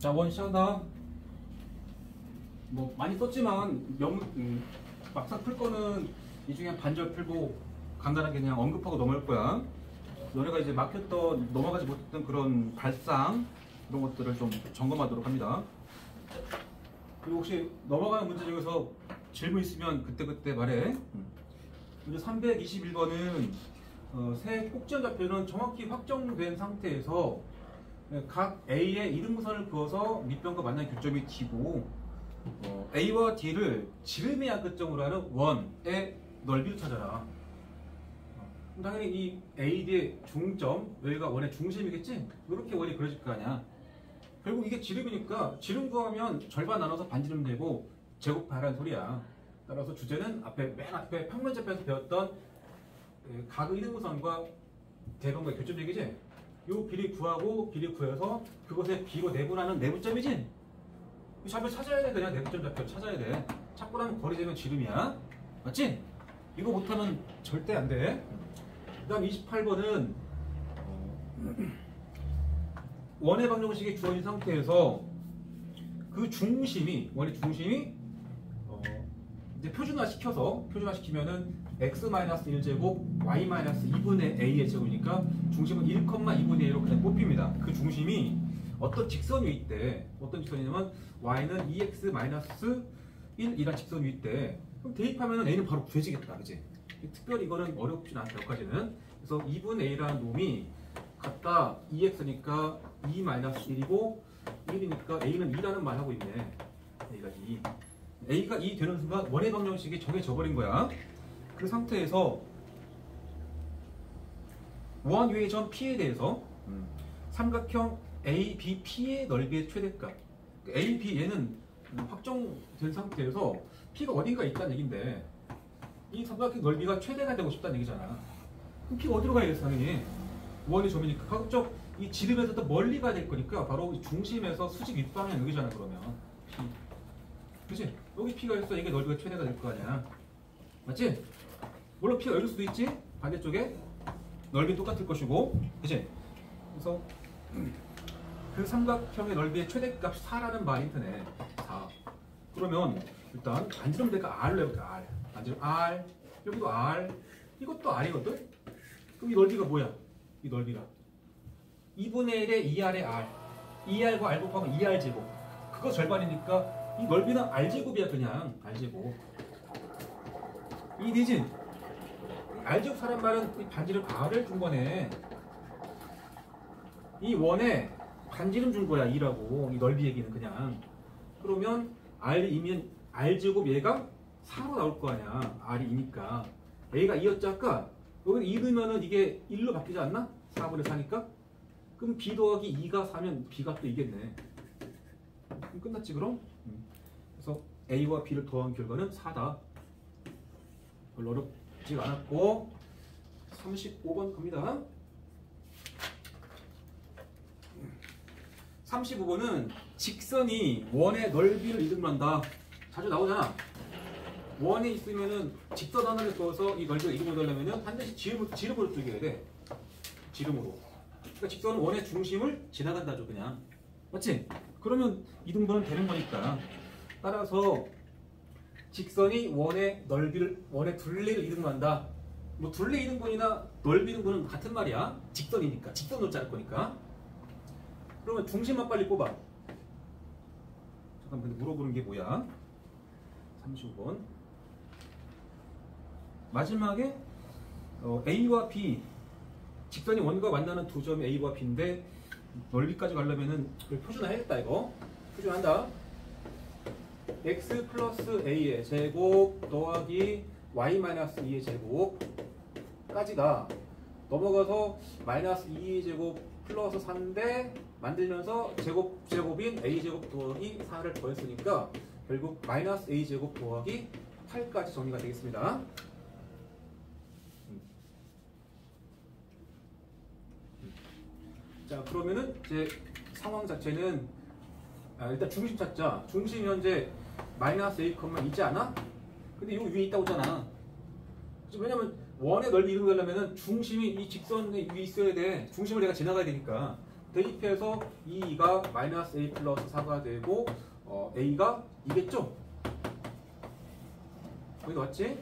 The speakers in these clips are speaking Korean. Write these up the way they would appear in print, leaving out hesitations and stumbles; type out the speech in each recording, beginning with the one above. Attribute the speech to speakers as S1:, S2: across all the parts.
S1: 자, 원 시작한다. 뭐 많이 썼지만 막상 풀 거는 이 중에 반절 풀고 간단하게 그냥 언급하고 넘어갈 거야. 너네가 이제 막혔던 넘어가지 못했던 그런 발상 이런 것들을 좀 점검하도록 합니다. 그리고 혹시 넘어가는 문제 중에서 질문 있으면 그때그때 말해. 이제 321번은 세 꼭지점 좌표는 정확히 확정된 상태에서 각 A의 이등분선을 그어서 밑변과 만나는 교점이 D고 A와 D를 지름의 약끝점으로 하는 원의 넓이를 찾아라. 그럼 당연히 이 A, D의 중점, 여기가 원의 중심이겠지? 이렇게 원이 그려질 거 아니야. 결국 이게 지름이니까 지름 구하면 절반 나눠서 반지름 내고 제곱하라는 소리야. 따라서 주제는 맨 앞에 평면접에서 배웠던 각의 이등분선과 대각의 교점 얘기지? 요 길이 구하고 길이 구해서 그것의 B로 내분하는 내분점이지? 이 좌표 찾아야 돼. 그냥 내분점 좌표 찾아야 돼. 찾고 나면 거리 재면 지름이야. 맞지? 이거 못하면 절대 안 돼. 그 다음 28번은 원의 방정식이 주어진 상태에서 그 중심이 원의 중심이 이제 표준화 시키면은 x-1제곱 y-2분의 a의 제곱이니까 중심은 1,2분의 1로 그냥 뽑힙니다. 그 중심이 어떤 직선 위에 있대. 어떤 직선이냐면 y는 2x-1이란 직선 위에 있대. 그럼 대입하면 a는 바로 구해지겠다. 그치? 특별히 이거는 어렵진 않다. 여기까지는. 그래서 2분의 a라는 놈이 같다 2x니까 2-1이고 1이니까 a는 2라는 말 하고 있네. a가 2. a가 2 되는 순간 원의 방정식이 정해져 버린 거야. 그 상태에서 원 위의 점 P에 대해서 삼각형 ABP의 넓이의 최대값 AB 얘는 확정된 상태에서 P가 어딘가 있다는 얘긴데 이 삼각형 넓이가 최대가 되고 싶다는 얘기잖아. 그럼 P가 어디로 가야겠어 당연히 원의 점이니까 가급적 이 지름에서 더 멀리 가야 될 거니까 바로 중심에서 수직 윗방향 여기잖아. 그러면 P 그치? 여기 P가 있어. 이게 넓이가 최대가 될 거 아니야. 맞지? 물론 P가 여길 수도 있지? 반대쪽에 넓이 똑같을 것이고 그치? 그래서 그 삼각형의 넓이의 최대값 4라는 말이 드네. 4. 그러면 일단 반지름 대가 R로 해볼까? R. 반지름 R. 여기도 R. 이것도 R이거든? 그럼 이 넓이가 뭐야? 이 넓이가 2분의 1에 2R의 R. 2R과 R 곱하면 2R제곱. 그거 절반이니까 이 넓이는 R제곱이야. 그냥 R제곱. 이해되지? R제곱 사람 말은 이 반지름 R을 준 거네. 이 원에 반지름 준 거야. 2라고. 이 넓이 얘기는 그냥. 그러면 R이면 R제곱 얘가 4로 나올 거 아니야. R이 2니까. A가 2였지 아까? 여기는 2 넣으면 이게 1로 바뀌지 않나? 4분의 4니까? 그럼 B 더하기 2가 4면 B가 또 이겠네. 그럼 끝났지 그럼? 그래서 A와 B를 더한 결과는 4다. 별로 어렵지가 않았고 35번 갑니다. 35번은 직선이 원의 넓이를 이등분한다. 자주 나오잖아. 원에 있으면은 직선 하나를 써서 이 넓이를 이등분하려면은 반드시 지름으로 쪼개야 돼. 지름으로. 그러니까 직선은 원의 중심을 지나간다죠 그냥. 맞지? 그러면 이등분은 되는 거니까. 따라서 직선이 원의 둘레를 이등분한다. 뭐 둘레 이등분이나 넓이 이등분은 같은 말이야. 직선이니까. 직선으로 자를 거니까. 그러면 중심만 빨리 뽑아. 잠깐 근데 물어보는 게 뭐야? 35번. 마지막에 A와 B 직선이 원과 만나는 두 점이 A와 B인데 넓이까지 가려면은 표준화해야겠다 이거. 표준화한다. x 플러스 a의 제곱 더하기 y 마이너스 2의 제곱까지가 넘어가서 마이너스 2의 제곱 플러스 3인데 만들면서 제곱인 a 제곱 더하기 4를 더했으니까 결국 마이너스 a 제곱 더하기 8까지 정리가 되겠습니다. 자 그러면은 이제 상황 자체는 일단 중심 찾자. 중심이 현재 마이너스 a, 2지 않아? 근데 요 위에 있다고 했잖아. 왜냐면 원의 넓이 이등분하려면 중심이 이 직선 위에 있어야 돼. 중심을 내가 지나가야 되니까. 대입해서 2가 마이너스 a 플러스 4가 되고 a가 2겠죠? 여기 왔지?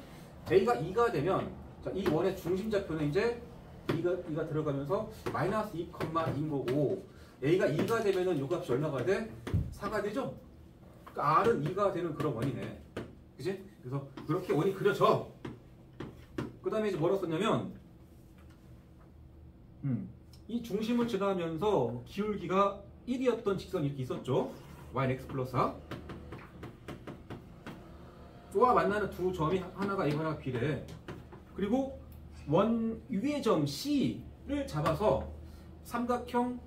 S1: a가 2가 되면 자, 이 원의 중심좌표는 이제 2가 들어가면서 마이너스 2,2인 거고 a가 2가 되면은 요 값이 얼마가 돼? 4가 되죠? 그러니까 r은 2가 되는 그런 원이네. 그치? 그래서 그렇게 원이 그려져. 그 다음에 이제 뭐라고 썼냐면 이 중심을 지나면서 기울기가 1이었던 직선이 이렇게 있었죠. y는 x 플러스 4. 와 만나는 두 점이 하나가 A고 하나가 B래. 그리고 원 위의 점 C를 잡아서 삼각형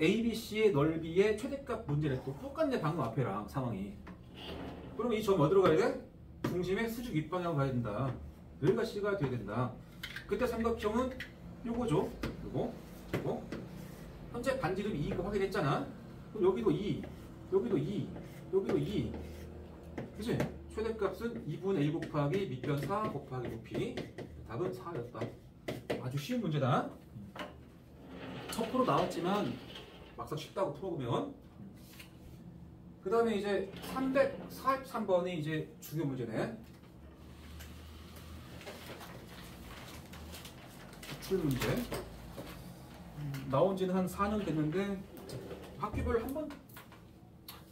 S1: ABC의 넓이의 최대값 문제를 또 똑같네 방금 앞에랑 상황이. 그러면 이 점 어디로 가야 돼? 중심의 수직 윗방향으로 가야 된다. 여기가 C가 돼야 된다. 그때 삼각형은 요거죠. 요거. 현재 반지름이 2가 확인했잖아. 그럼 여기도 2, 여기도 2, 여기도 2. 그치? 최대값은 2분의 1 곱하기 밑변 4 곱하기 높이. 답은 4였다. 아주 쉬운 문제다. 1000% 나왔지만 막상 쉽다고 풀어보면. 그 다음에 이제 343번이 이제 중요 문제네. 기출 문제. 나온 지는 한 4년 됐는데 학기별 한 번,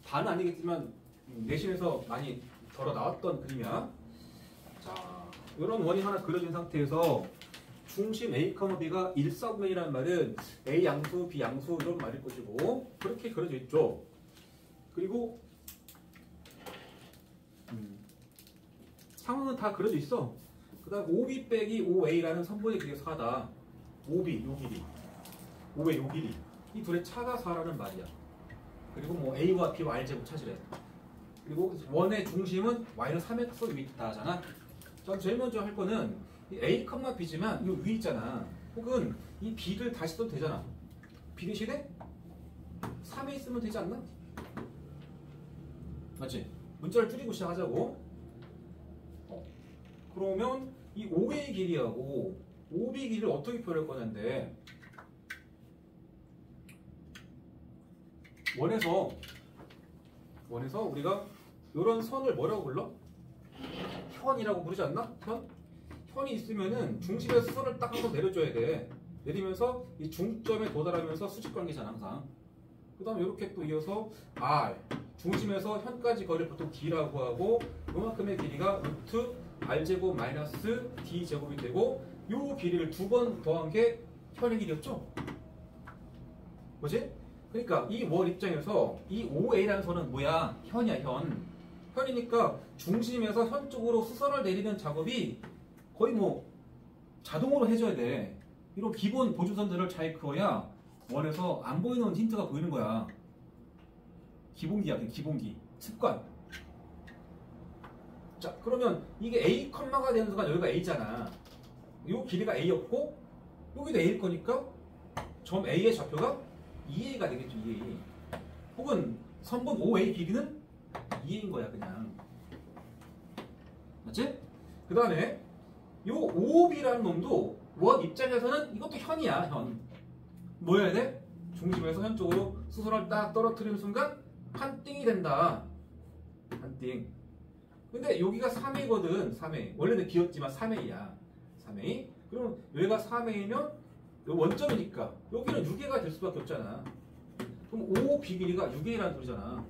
S1: 다는 아니겠지만 내신에서 많이 덜어 나왔던 그림이야. 자, 이런 원이 하나 그려진 상태에서 중심 A, B가 1사분면이라는 말은 A 양수, B 양수 이런 말일 것이고 그렇게 그려져 있죠. 그리고 상황은 다 그려져 있어. 그 다음 5B 빼기 5A라는 선분의 길이가 4다. 5B, 요 길이. 5A, 요 길이. 이 둘의 차가 4라는 말이야. 그리고 뭐 A와 B와 R제곱 찾으래. 그리고 원의 중심은 Y는 3x 위에 있다잖아. 자, 제일 먼저 할 거는 이 A, B지만 이 위 있잖아. 혹은 이 B를 다시 써도 되잖아. B 대신에 3에 있으면 되지 않나? 맞지? 문자를 줄이고 시작하자고. 그러면 이 5A 길이하고 5B 길이를 어떻게 표현할 거냐인데 원에서 우리가 이런 선을 뭐라고 불러? 현이라고 부르지 않나? 현이 있으면은 중심에서 선을 딱 한번 내려줘야 돼. 내리면서 이 중점에 도달하면서 수직 관계잖아 항상. 그 다음에 이렇게 또 이어서 R 중심에서 현까지 거리를 보통 D라고 하고 요만큼의 길이가 루트 R제곱 마이너스 D제곱이 되고 요 길이를 두 번 더한 게 현의 길이였죠? 뭐지? 그러니까 이 원 입장에서 이 OA라는 선은 뭐야? 현이야 현. 현이니까 중심에서 현 쪽으로 수선을 내리는 작업이 거의 뭐 자동으로 해줘야 돼. 이런 기본 보조선들을 잘 그어야 원에서 안 보이는 힌트가 보이는 거야. 기본기야, 기본기. 습관. 자, 그러면 이게 A, 가 되는 순간 여기가 A잖아. 이 길이가 A였고 여기도 A일 거니까 점 A의 좌표가 2A가 되겠죠, 2A. 혹은 선분 OA 길이는 2A인 거야, 그냥. 맞지? 그 다음에 요 OB라는 놈도 원 입장에서는 이것도 현이야, 현. 뭐 해야 돼? 중심에서 현 쪽으로 수선을 딱 떨어뜨리는 순간 한 띵이 된다. 한 띵. 근데 여기가 3A거든, 3A. 원래는 비었지만 3A야. 3A. 그럼 여기가 3A면 원점이니까 여기는 6A가 될 수밖에 없잖아. 그럼 5B 길이가 6A라는 소리잖아.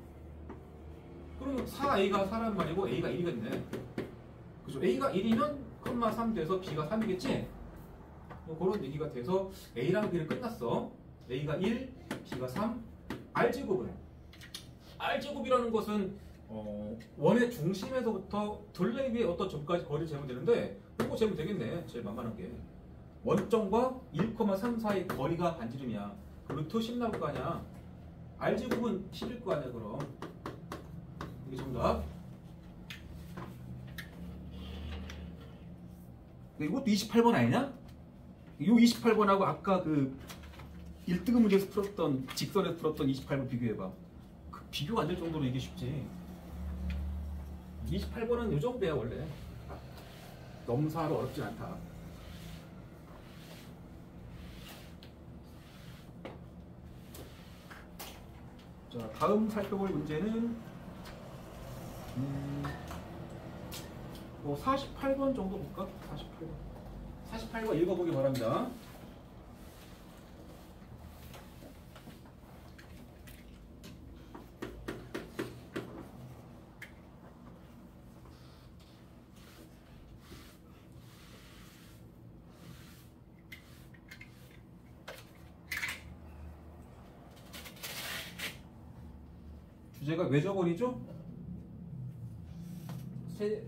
S1: 그러면 4A가 4란 말이고 A가 1이겠네. 그죠? A가 1이면 3 돼서 B가 3이겠지? 그런 얘기가 돼서 A랑 B는 끝났어. A가 1, B가 3. R제곱이라는 것은 원의 중심에서부터 둘레 위에 어떤 점까지 거리를 재면 되는데 이거 재면 되겠네. 제일 만만한 게. 원점과 1,3 사이 거리가 반지름이야. 루트 10 나올 거 아니야. R제곱은 10일 거 아니야 그럼. 이게 정답. 이것도 28번 아니냐? 이 28번하고 아까 그 1등급 문제에서 풀었던 직선에서 풀었던 28번 비교해봐. 그 비교가 안 될 정도로 이게 쉽지. 28번은 이 정도야 원래. 넘사로 어렵진 않다. 자, 다음 살펴볼 문제는 48번 정도 볼까? 48번. 48번 읽어보기 바랍니다. 주제가 외적원이죠? 세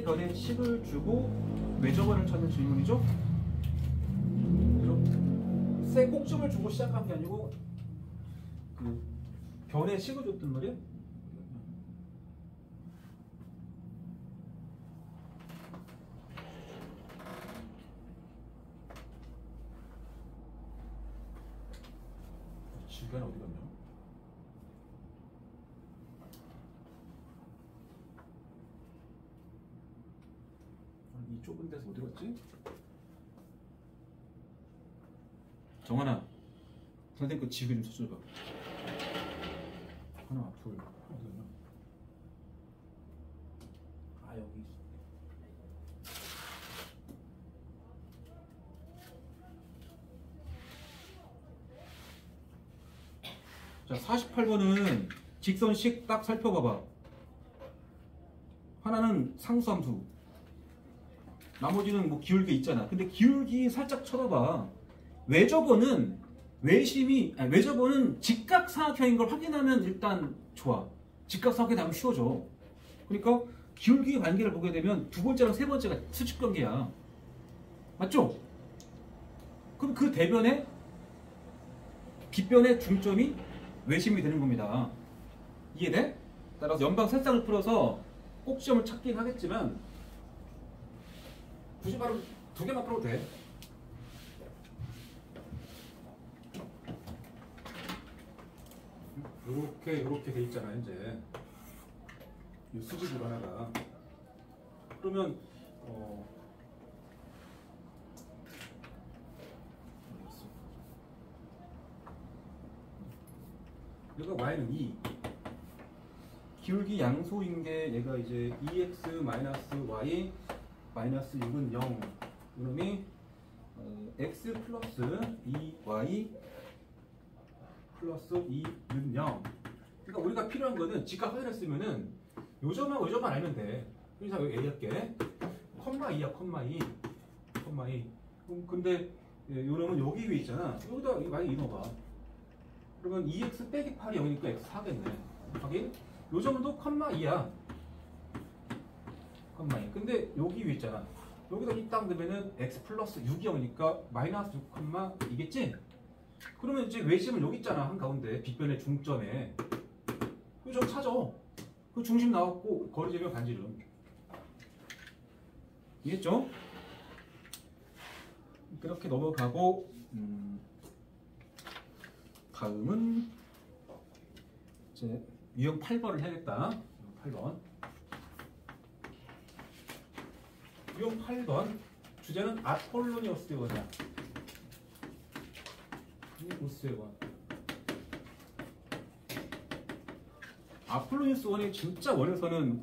S1: 변의 식을 주고 외적원을 찾는 질문이죠? 세 꼭점을 주고 시작한 게 아니고 그 변의 식을 줬단 말이야? 시간 어디 갔냐? 이 좁은 데서 어디 갔지? 정환아, 선생님 그 지구 좀 쳐줘봐. 하나, 둘, 어디 갔냐? 아, 여기 있어. 자, 48번은 직선식 딱 살펴봐봐. 하나는 상수함수, 나머지는 뭐 기울기 있잖아. 근데 기울기 살짝 쳐다봐. 외접어는 외접어는 직각삼각형인 걸 확인하면 일단 좋아. 직각삼각형이 나면 쉬워져. 그러니까 기울기 관계를 보게 되면 두 번째랑 세 번째가 수직 관계야. 맞죠? 그럼 그 대변의 빗변의 중점이 외심이 되는 겁니다. 이해돼? 따라서 연방 살상을 풀어서 꼭지점을 찾긴 하겠지만 굳이 바로 두 개만 풀어도 돼. 요렇게 돼 있잖아, 이제. 이 수직으로 하나가. 그러면, 얘가 y는 2. 기울기 양소인 게 얘가 이제 2x-y 마이너스 6은 0. 이놈이 x 플러스 2y 플러스 2는 0. 그러니까 우리가 필요한 거는 직각 확인했으면은 요 점만 알면 돼. 그래서 여기 A 할게. 컴마 2야, 컴마 2. 근데 요놈은 여기 위에 있잖아. 여기다 만약에 2 넣어봐. 그러면 2x 빼기 8이 0이니까 x 4겠네. 확인? 요 점도 컴마 2야. 컴마 2. 근데 여기 위에 있잖아. 여기다 이 딱 넣으면은 x 플러스 6이 0이니까 마이너스 6 컴마 2겠지? 그러면 이제 외심은 여기 있잖아. 한가운데 빗변의 중점에. 그 점 찾아. 그 중심 나왔고 거리 재면 반지름. 이해했죠? 그렇게 넘어가고 다음은 이제 유형 8번을 해야겠다. 8번. 유형 8번 주제는 아폴로니우스의 원이야. 우스의 원. 아폴로니우스 원이 진짜 원에서는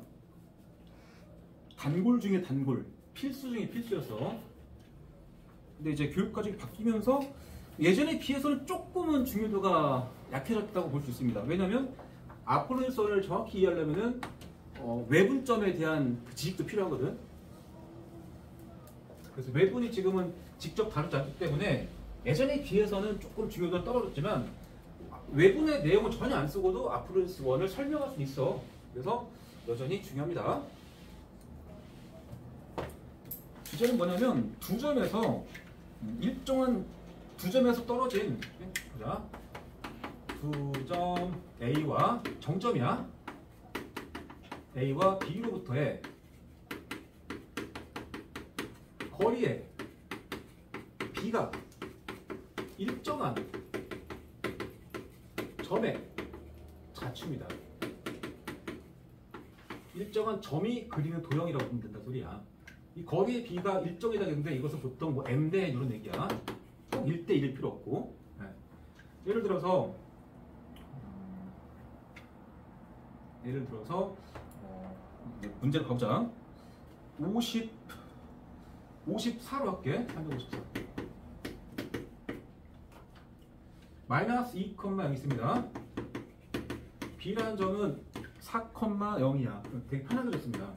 S1: 단골 중에 단골, 필수 중에 필수였어. 근데 이제 교육과정이 바뀌면서 예전에 비해서는 조금은 중요도가 약해졌다고 볼 수 있습니다. 왜냐하면 아폴로니우스 원을 정확히 이해하려면은 외분점에 대한 그 지식도 필요하거든. 그래서 외분이 지금은 직접 다루지 않기 때문에 예전에 비해서는 조금 중요도가 떨어졌지만 외분의 내용을 전혀 안 쓰고도 아폴로니우스 원을 설명할 수 있어. 그래서 여전히 중요합니다. 주제는 뭐냐면 두 점에서 일정한 두 점에서 떨어진 보자. 두 점 A와 정점이야. A와 B로부터의 거리에 B가 일정한 점의 자추입니다. 일정한 점이 그리는 도형이라고 보면 된다 소리야. 이 거리의 B가 일정이다 했는데 이것은 보통 뭐 M 대 이런 얘기야. 꼭 1대 1일 필요 없고. 네. 예를 들어서 예를 들어서 이제 문제를 가보자. 54로 할게. 354. 마이너스 2,0 있습니다. B라는 점은 4,0이야. 되게 편하게 줬습니다.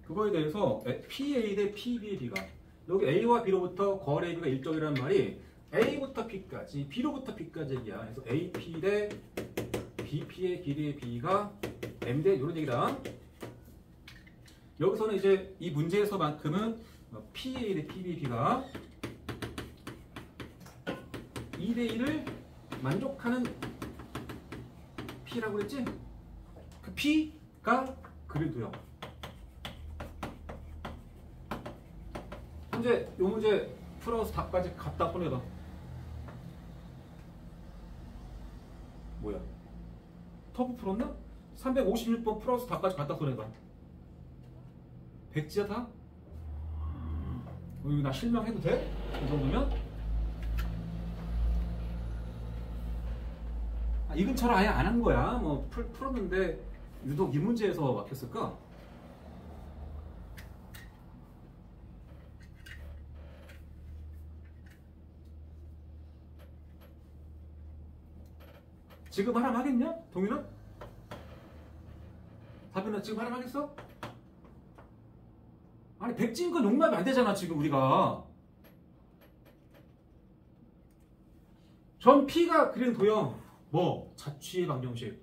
S1: 그거에 대해서 PA 대 PB의 B가 여기 A와 B로부터 거래 B가 일정이라는 말이 A부터 B까지, B로부터 B까지 얘기야. 그래서 AP 대 BP의 길이의 B가 M 대 이런 얘기다. 여기서는 이제 이 문제에서만큼은 PA 대 PB의 B가 2 대 1을 만족하는 P라고 그랬지? 그 P가 그린 도형. 현재 이 문제 풀어서 답까지 갖다 보내봐. 뭐야? 터프 풀었나? 356번 풀어서 답까지 갖다 보내봐. 백지야 다? 이거 나 실명해도 돼? 이 정도면? 이 근처를 아예 안 한 거야. 뭐 풀었는데 유독 이 문제에서 막혔을까? 지금 하라면 하겠냐? 동윤아? 다빈아 지금 하라면 하겠어? 아니 백지인 건 용납이 안 되잖아 지금 우리가. 전 P가 그린 도형 뭐? 자취의 방정식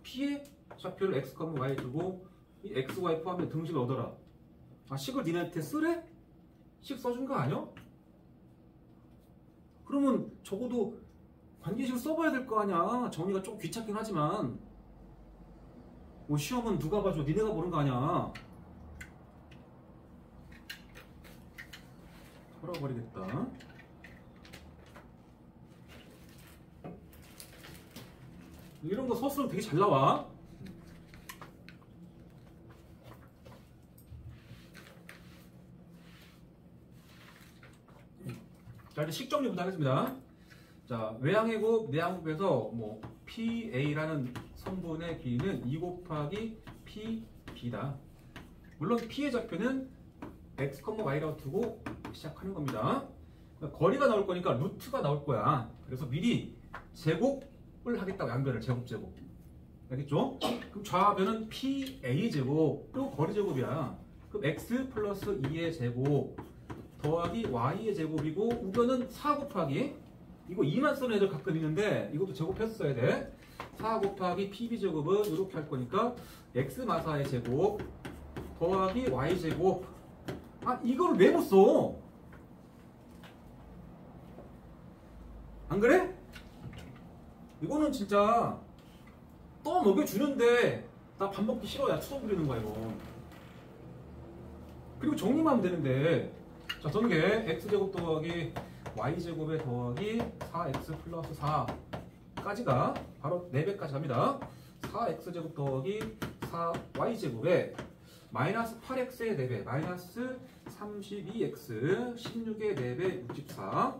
S1: P의 좌표를 x, y 두고 이 x, y 포함해 등식을 얻어라. 아 식을 니네한테 쓰래? 식 써준 거 아니야? 그러면 적어도 관계식을 써봐야 될 거 아니야. 정리가 좀 귀찮긴 하지만 뭐 시험은 누가 봐줘? 니네가 보는 거 아니야. 털어버리겠다. 이런 거 서술은 되게 잘 나와. 자 이제 식 정리부터 하겠습니다. 자 외항해곱 내항곱에서 뭐 PA라는 성분의 길이는 2 곱하기 PB다. 물론 P의 좌표는 x, y라고 두고 시작하는 겁니다. 거리가 나올 거니까 루트가 나올 거야. 그래서 미리 제곱을 하겠다고. 양변을 제곱. 알겠죠? 그럼 좌변은 PA 제곱 또 거리 제곱이야. 그럼 x 플러스 2의 제곱 더하기 y의 제곱이고 우변은 4 곱하기 이거 2만 쓰는 애들 가끔 있는데 이것도 제곱해서 써야 돼. 4 곱하기 PB 제곱은 이렇게 할 거니까 x 마사의 제곱 더하기 y 제곱. 아 이거를 왜 못 써? 안 그래? 이거는 진짜 또 먹여주는데 나 밥 먹기 싫어. 야 추억 부리는 거야 이거. 그리고 정리만 하면 되는데 자 전개 x제곱 더하기 y제곱에 더하기 4x 플러스 4까지가 바로 4배까지 갑니다. 4x제곱 더하기 4y제곱에 마이너스 8x의 4배 마이너스 32x 16의 4배 64.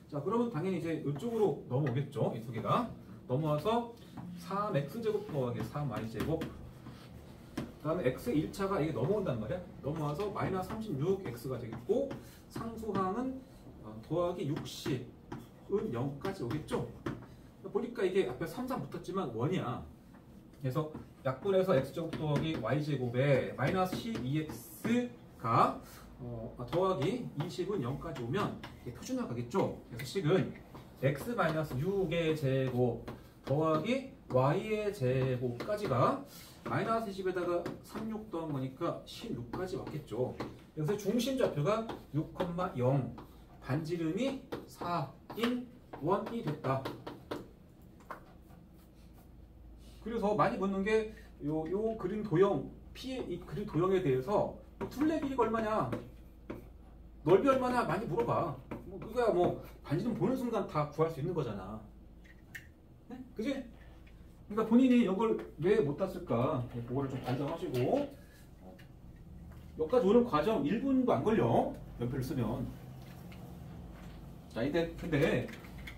S1: 자 그러면 당연히 이제 이쪽으로 넘어오겠죠. 이 두 개가 넘어와서 3x제곱 더하기 3y제곱 그 다음에 x의 1차가 이게 넘어온단 말이야. 넘어와서 마이너스 36x가 되겠고 상수항은 더하기 60은 0까지 오겠죠. 보니까 이게 앞에 3, 3 붙었지만 1이야. 그래서 약분해서 x제곱 더하기 y제곱에 마이너스 12x가 더하기 20은 0까지 오면 이게 표준화 가겠죠. 그래서 식은 x 마이너스 6의 제곱 더하기 y의 제곱까지가 마이너스 20에다가 36 더한 거니까 16까지 왔겠죠. 그래서 중심 좌표가 6,0 반지름이 4인 1이 됐다. 그래서 많이 묻는 게 요 그림 도형 P의 이 그림 도형에 대해서 둘레 길이가 얼마냐 넓이 얼마냐 많이 물어봐. 뭐 그거야 뭐 반지름 보는 순간 다 구할 수 있는 거잖아. 네? 그지? 그러니까 본인이 이걸 왜 못 땄을까 그거를 좀 반성하시고 여기까지 오는 과정 1분도 안 걸려. 연필을 쓰면. 자 이제 근데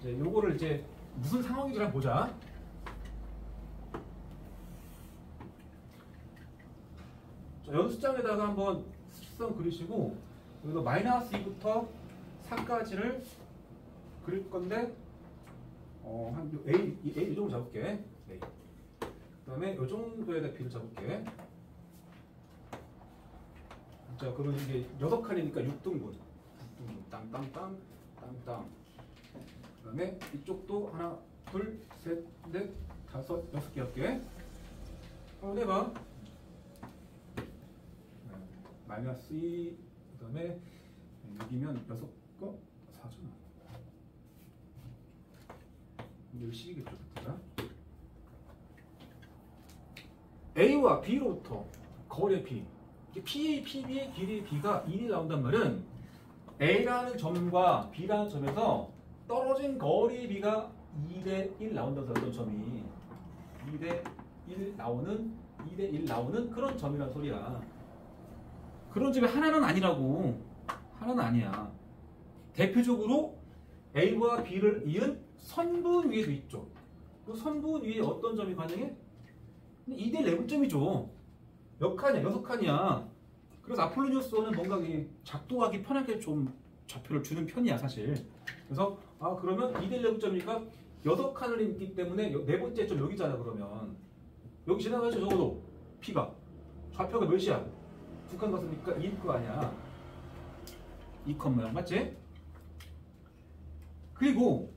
S1: 이제 요거를 이제 무슨 상황인지 한번 보자. 연습장에다가 한번 실선 그리시고 여기서 마이너스 2부터 4까지를 그릴 건데 한 A 이 정도 잡을게. A. 그다음에 이 정도에다 B를 잡을게. 자, 그러면 이게 6칸이니까 6등분. 6등분. 땅땅땅 땅땅. 그다음에 이쪽도 하나, 둘, 셋, 넷, 다섯, 6개 할게. 한번 해봐. 마이너스 2, 그 다음에 6이면 6거 4잖아. 이게 10이겠죠, 그때가. A와 B로부터 거리의 B. PA, PB의 길이의 B가 1이 나온단 말은 A라는 점과 B라는 점에서 떨어진 거리의 B가 2대 1 나온다고 어떤 점이 2대 1 나오는 그런 점이란 소리야. 그런 점이 하나는 아니라고. 하나는 아니야. 대표적으로 A와 B를 이은 선분 위에도 있죠. 그 선분 위에 어떤 점이 가능해? 2대 4분점이죠. 몇 칸이야? 6칸이야. 그래서 아폴로니우스는 뭔가 작동하기 편하게 좀 좌표를 주는 편이야, 사실. 그래서 그러면 2대 4분점이니까 6칸을 있기 때문에 네 번째 점 여기잖아. 그러면 여기 지나가야죠. 적어도 P가 좌표가 몇이야? 2칸 갔으니까 2일 거 아니야. 2컴마야, 맞지? 그리고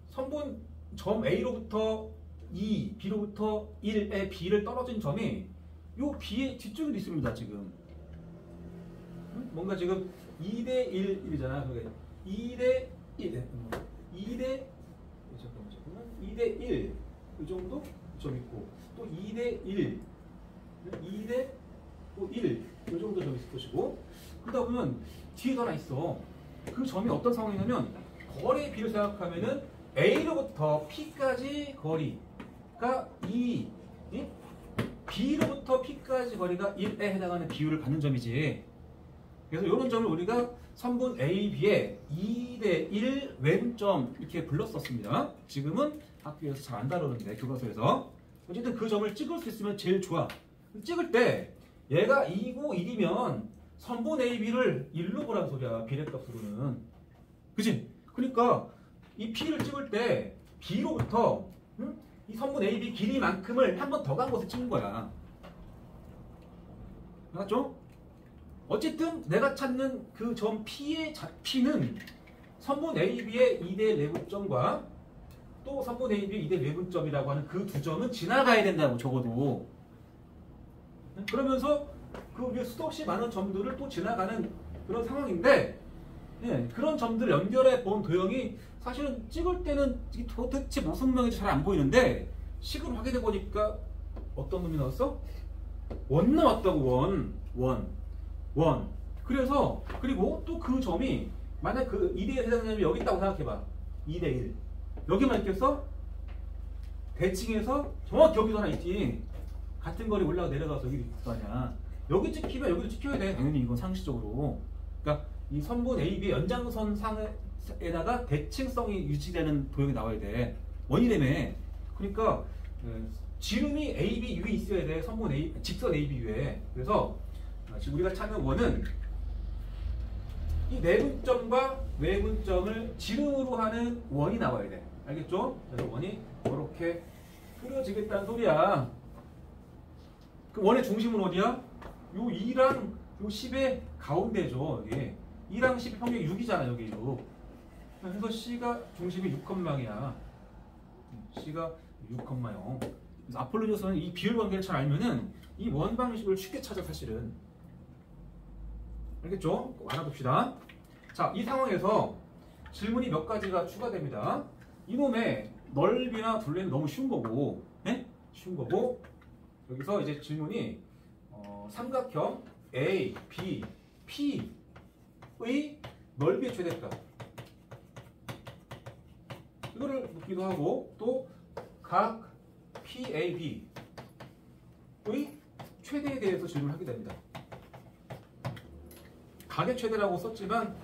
S1: 선분 점 A로부터 2, B로부터 1의 B를 떨어진 점이 요 B의 뒤쪽에도 있습니다. 지금 뭔가 지금 2대 1이잖아. 그게 2대 1, 2대 잠깐만 2대 1 이 정도 점 있고 또 2대 1, 2대 또 1 이 정도 점 있을 것이고 그러다 보면 뒤에도 하나 있어. 그 점이 어떤 상황이냐면 거리의 B를 생각하면은 A로부터 P까지 거리가 2, B로부터 P까지 거리가 1에 해당하는 비율을 갖는 점이지. 그래서 이런 점을 우리가 선분 AB의 2대 1 왼점 이렇게 불렀었습니다. 지금은 학교에서 잘 안 다루는데 교과서에서 어쨌든 그 점을 찍을 수 있으면 제일 좋아. 찍을 때 얘가 2고 1이면 선분 AB를 1로 보라는 소리야. 비례값으로는. 그치? 그러니까 이 P를 찍을 때 B로부터 이 선분 AB 길이만큼을 한 번 더 간 곳에 찍는 거야. 알았죠? 어쨌든 내가 찾는 그 점 P의 P는 선분 AB의 2대 내분점과 또 선분 AB의 2대 내분점이라고 하는 그 두 점은 지나가야 된다고 적어도. 그러면서 그 위에 수도 없이 많은 점들을 또 지나가는 그런 상황인데 그런 점들을 연결해 본 도형이 사실은 찍을 때는 도대체 무슨 모양인지 잘 안 보이는데 식으로 확인해 보니까 어떤 놈이 나왔어? 원 나왔다고. 원. 그래서 그리고 또 그 점이 만약 그 2대1 해당점이 여기 있다고 생각해봐. 2대1 여기만 있겠어? 대칭해서 정확히 여기도 하나 있지. 같은 거리 올라가 내려가서 여기 있을 거 아니야. 여기 찍히면 여기도 찍혀야 돼. 당연히 이건 상식적으로. 그러니까 이 선분 AB의 연장선 상에다가 대칭성이 유지되는 도형이 나와야 돼. 원이라며. 그러니까 지름이 AB 위에 있어야 돼. 선분 A, 직선 AB 위에. 그래서 지금 우리가 찾는 원은 이 내분점과 외분점을 지름으로 하는 원이 나와야 돼. 알겠죠? 그래서 원이 이렇게 그려지겠다는 소리야. 그 원의 중심은 어디야? 요 2랑 요 10의 가운데죠. 여기 2랑 10의 평균이 6이잖아. 여기 6. 그래서 C가 중심이 6,0이야. C가 6,0. 그래서 아폴로니우스는 이 비율 관계를 잘 알면은 이 원 방식을 쉽게 찾아 사실은. 알겠죠? 알아봅시다. 자, 이 상황에서 질문이 몇 가지가 추가됩니다. 이놈의 넓이나 둘레는 너무 쉬운 거고, 쉬운 거고, 여기서 이제 질문이 삼각형 A, B, P의 넓이의 최대값 이거를 묻기도 하고 또 각 PAB의 최대에 대해서 질문을 하게 됩니다. 각의 최대라고 썼지만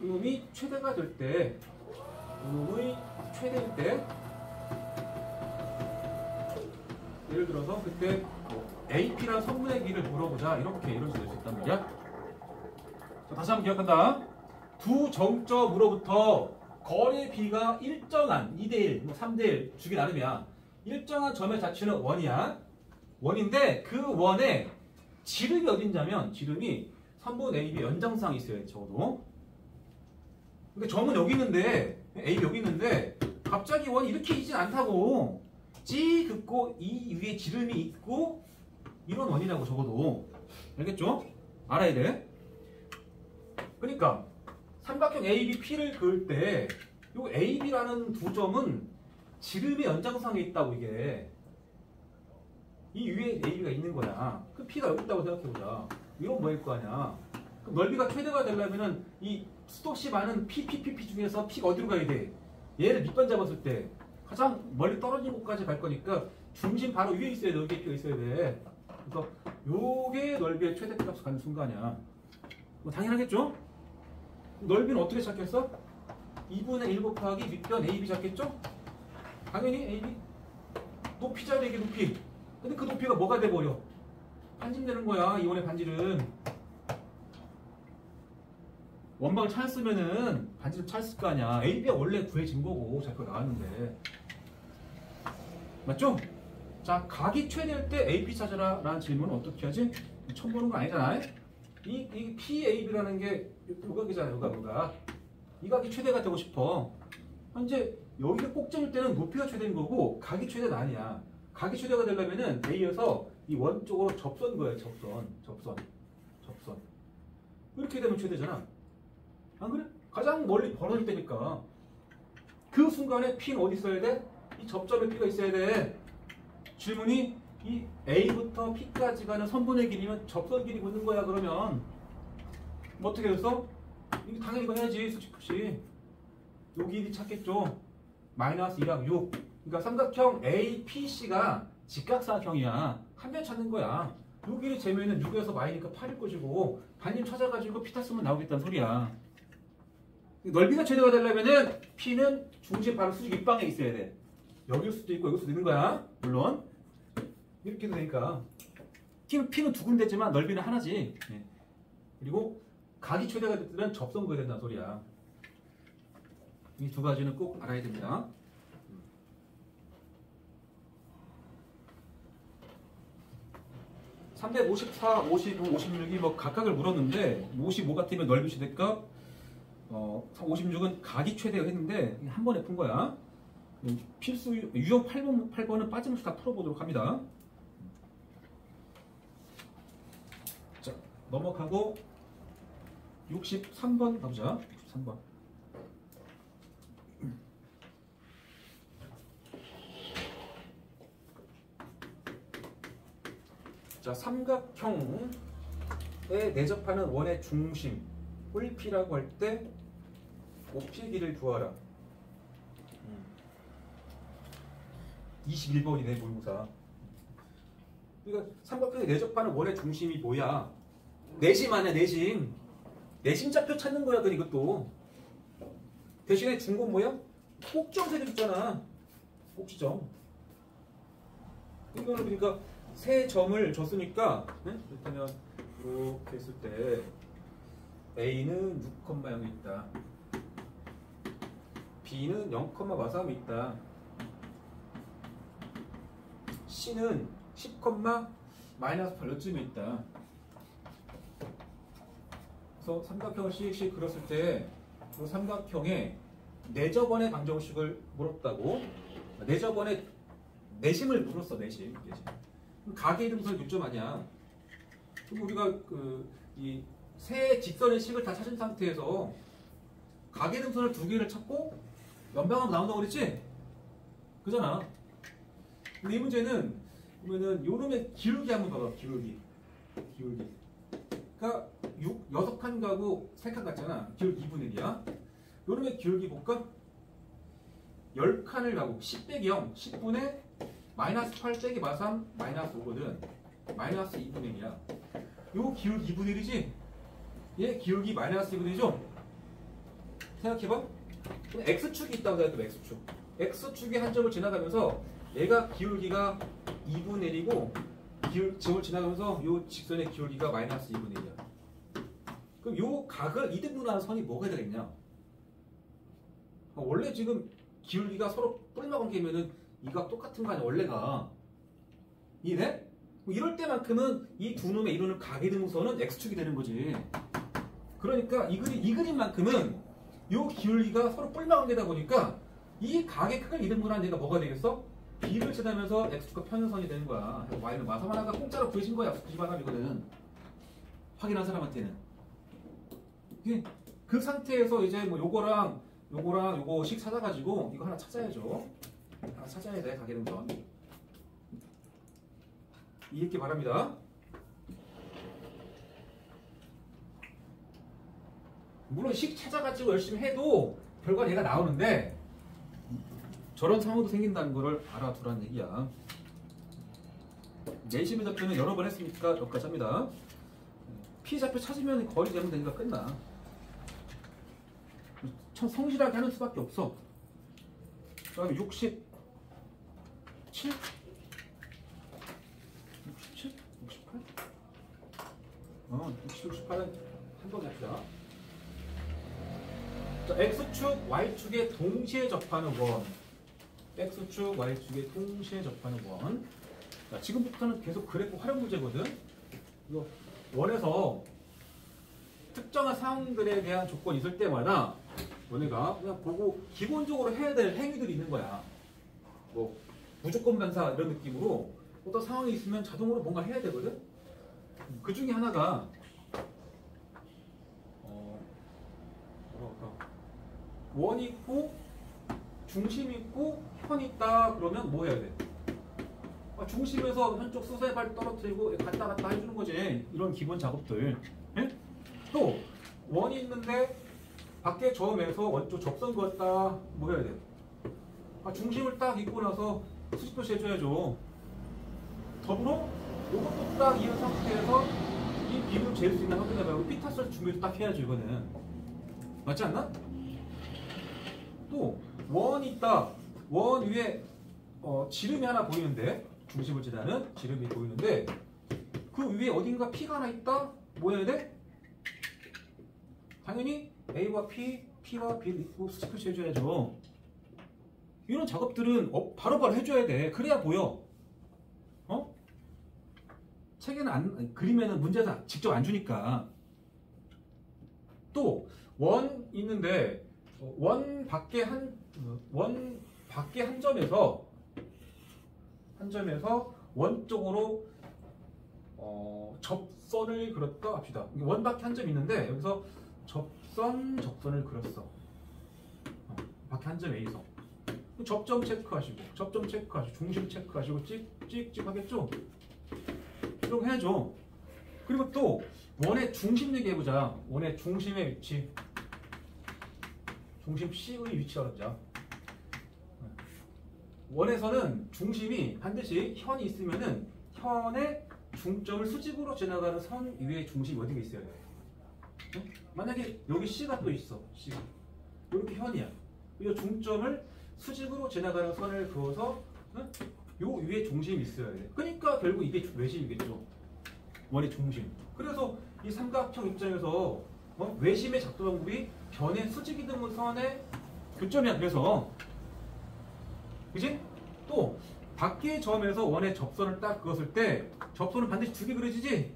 S1: 음이 최대가 될 때 음의 최대일 때 예를 들어서 그때 AP라는 선분의 길이를 물어보자. 이렇게 이런 식으로 될 수 있단 말이야. 자, 다시 한번 기억한다. 두 정점으로부터 거리 B가 일정한 2대1, 뭐 3대1 주기 나름이야. 일정한 점의 자취는 원이야. 원인데 그 원의 지름이 어딘냐면 지름이 선분 AB 연장상이 있어야 돼. 적어도. 근데 점은 여기 있는데 AB 여기 있는데 갑자기 원이 이렇게 있진 않다고. G 긋고 이 위에 지름이 있고 이런 원이라고 적어도. 알겠죠? 알아야 돼. 그러니까 삼각형 ABP를 그을 때 이 AB라는 두 점은 지름의 연장상에 있다고. 이게 이 위에 AB가 있는 거야. 그 P가 여기 있다고 생각해보자. 이건 뭐일 거 아니야. 그럼 넓이가 최대가 되려면은 이 수없이 많은 PPPP 중에서 P가 어디로 가야 돼? 얘를 밑반 잡았을 때 가장 멀리 떨어진 곳까지 갈 거니까 중심 바로 위에 있어야 돼. 여기에 P가 있어야 돼. 그래서 요게 넓이의 최대값을 갖는 순간이야. 뭐 당연하겠죠? 넓이는 어떻게 찾겠어? 2분의 1 곱하기 밑변 AB 찾겠죠? 당연히 AB 높이잖아. 이게 높이. 근데 그 높이가 뭐가 돼버려? 반지되는 거야. 이 원의 반지름. 원방을 찾았으면은 반지름 찾았을 거 아니야. AB가 원래 구해진 거고 자꾸 나왔는데. 맞죠? 자, 각이 최대일 때 AP 찾아라 라는 질문은 어떻게 하지? 처음 보는 거 아니잖아. 이 PAB라는 게 요각이잖아. 요각. 이 각이 최대가 되고 싶어. 현재 여기가 꼭지일 때는 높이가 최대인 거고 각이 최대는 아니야. 각이 최대가 되려면은 A에서 이 원 쪽으로 접선 거야. 접선. 이렇게 되면 최대잖아. 안 그래? 가장 멀리 벌어질 때니까. 그 순간에 P는 어디 있어야 돼? 이 접점에 P가 있어야 돼. 질문이 이 A부터 P까지 가는 선분의 길이면 접선 길이 묻는 거야. 그러면 뭐 어떻게 해서? 이거 당연히 이거 해야지. 수직급식. 요 길이 찾겠죠. 마이너스 1하고 6. 그러니까 삼각형 APC가 직각사각형이야. 한 면 찾는 거야. 요 길이 재면은 6에서 마이니까 8일 것이고 반님 찾아가지고 P 탔으면 나오겠다는 소리야. 넓이가 최대가 되려면은 P는 중심 바로 수직 입방에 있어야 돼. 여기일 수도 있고 여기일 수도 있는 거야. 물론 이렇게 되니까 P는 두 군데지만 넓이는 하나지. 네. 그리고 각이 최대가 되면 접선 그어야 된다는 소리야. 이 두 가지는 꼭 알아야 됩니다. 음. 354, 55, 56이 뭐 각각을 물었는데 55 같으면 넓이 최대값, 56은 각이 최대가 했는데 한 번에 푼 거야. 필수 유형 8번은 빠짐없이 다 풀어보도록 합니다. 자, 넘어가고 63번 가보자. 63번. 자, 삼각형에 내접하는 원의 중심 P라고 할 때 OP의 길이를 구하라. 21번이네 모의고사. 그러니까 삼각형에 내접하는 원의 중심이 뭐야? 내심 아니야. 내심좌표 찾는 거야. 그러니까 이것도 대신에 준 건 뭐야? 꼭지점을 줬잖아. 꼭지점. 이거는 그러니까 세 점을 줬으니까 그렇다면 이렇게 했을 때 A는 6,0이 있다. B는 0,43이 있다. C는 10,-8쯤에 있다. 그래서 삼각형을 씩 그렸을 때 그 삼각형의 내접원의 방정식을 물었다고. 내접원의 내심을 물었어. 내심. 각의 이름선 요점 아니야. 그럼 우리가 이 세 직선의 식을 다 찾은 상태에서 각의 이름선을 두 개를 찾고 연방하면 나온다고 그랬지? 그잖아. 근데 이 문제는 보면은 요놈의 기울기 한번 봐봐. 기울기. 그러니까 6칸 가고 3칸 같잖아. 기울기 2분의 1이야. 요놈의 기울기 볼까? 10칸을 가고 10 빼기 0, 10분의 마이너스 8 빼기 마삼 마이너스 5거든. 마이너스 2분의 1이야. 요 기울기 2분의 1이지? 얘 기울기 마이너스 2분의 1이죠? 생각해봐. X축이 있다고 생각해봐. X축이 한 점을 지나가면서 얘가 기울기가 2분의 1이고 지점을 지나가면서 요 직선의 기울기가 마이너스 2분의 1이야. 그럼 요 각을 이등분하는 선이 뭐가 되겠냐? 원래 지금 기울기가 서로 뿔마관계면은 이가 똑같은 거 아니야 원래가. 이해? 이럴 때만큼은 이 두 놈의 이루는 각의 등분선은 x축이 되는 거지. 그러니까 이 그림만큼은 요 기울기가 서로 뿔마관계다 보니까 이 각의 크기를 이등분한 얘가 뭐가 되겠어? b를 지나면서 x축과 평행선이 되는 거야. y는 마삼 하나가 공짜로 구해진 거야. 90만원이거든. 확인한 사람한테는. 그 상태에서 이제 뭐 요거랑 요거식 찾아가지고 이거 하나 찾아야죠. 하나 찾아야 돼. 각의 등분. 이해했기 바랍니다. 물론 식 찾아가지고 열심히 해도 결과는 얘가 나오는데 저런 상황도 생긴다는 거를 알아두라는 얘기야. 내심의 좌표는 여러 번 했으니까 여기까지 합니다. P 좌표 찾으면 거리 재면 되니까 끝나. 참 성실하게 하는 수밖에 없어. 그 다음에 67? 67? 68? 68은 한 번에 합시다. 자, X축, Y축에 동시에 접하는 원. X축, Y축에 동시에 접하는 원. 자, 지금부터는 계속 그래프 활용 문제거든. 이거 원에서 특정한 상황들에 대한 조건이 있을 때마다 너네가 그냥 보고 기본적으로 해야 될 행위들이 있는 거야. 뭐 무조건 반사 이런 느낌으로 어떤 상황이 있으면 자동으로 뭔가 해야 되거든. 그 중에 하나가 원 있고 중심 있고 현 있다 그러면 뭐 해야 돼? 중심에서 한쪽 수소의 발 떨어뜨리고 갔다 갔다 해주는 거지. 이런 기본 작업들. 예? 또 원이 있는데 밖에 저음에서 원쪽 접선 그었다 뭐 해야 돼? 중심을 딱 입고 나서 수직 표시 해줘야죠. 더불어 이것도 딱 이은 상태에서 이 비를 재일 수 있는 확인해봐요. 피타설 준비도 딱 해야죠. 이거는 맞지 않나? 또 원이 있다. 원 위에 지름이 하나 보이는데 중심을 지나는 지름이 보이는데 그 위에 어딘가 P가 하나 있다? 뭐 해야 돼? 당연히 A와 P, P와 B를 입고 수직 표시해줘야죠. 이런 작업들은 바로바로 해줘야 돼. 그래야 보여. 책에는 그림에는 문제에서 직접 안 주니까. 또 원 있는데 원 밖에 한 점에서 원 쪽으로 접선을 그렸다 합시다. 원 밖에 한 점 있는데 여기서 접선을 그렸어. 밖에 한 점 A서 접점 체크하시고 중심 체크하시고 찍찍 하겠죠? 이렇게 해야죠. 그리고 또 원의 중심 얘기해보자. 원의 중심의 위치, 중심 C의 위치가 그러자. 원에서는 중심이 반드시 현이 있으면은 현의 중점을 수직으로 지나가는 선 위에 중심이 어디가 있어야 돼? 만약에 여기 C가 또 있어. C가 이렇게 현이야. 이 중점을 수직으로 지나가는 선을 그어서 요 위에 중심이 있어야 돼. 그러니까 결국 이게 외심이겠죠. 원의 중심. 그래서 이 삼각형 입장에서 외심의 작도 방법이 변의 수직 이등분선의 교점이야. 그래서 그지? 또 밖의 점에서 원의 접선을 딱 그었을 때 접선은 반드시 두 개 그려지지?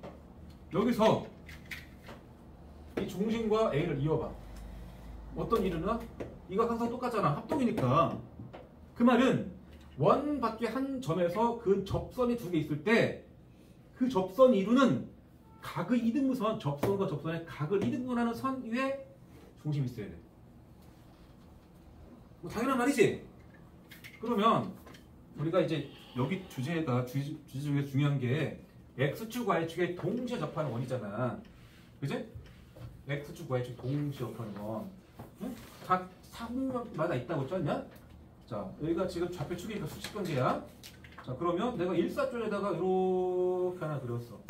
S1: 여기서 이 중심과 A를 이어봐. 어떤 이루나? 이거 항상 똑같잖아. 합동이니까. 그 말은 원 밖에 한 점에서 그 접선이 두 개 있을 때 그 접선 이루는 각의 이등분선, 접선과 접선의 각을 이등분하는 선 위에 중심이 있어야 돼. 뭐 당연한 말이지? 그러면 우리가 이제 여기 주제 중에 중요한 게 X축, Y축에 동시에 접하는 원이잖아. 그지? X축, Y축 동시에 접하는 원. 응? 각 사분마다 있다고 했잖냐? 자, 여기가 지금 좌표축이니까 수직관계야. 자, 그러면 내가 1사쪽에다가 이렇게 하나 그렸어.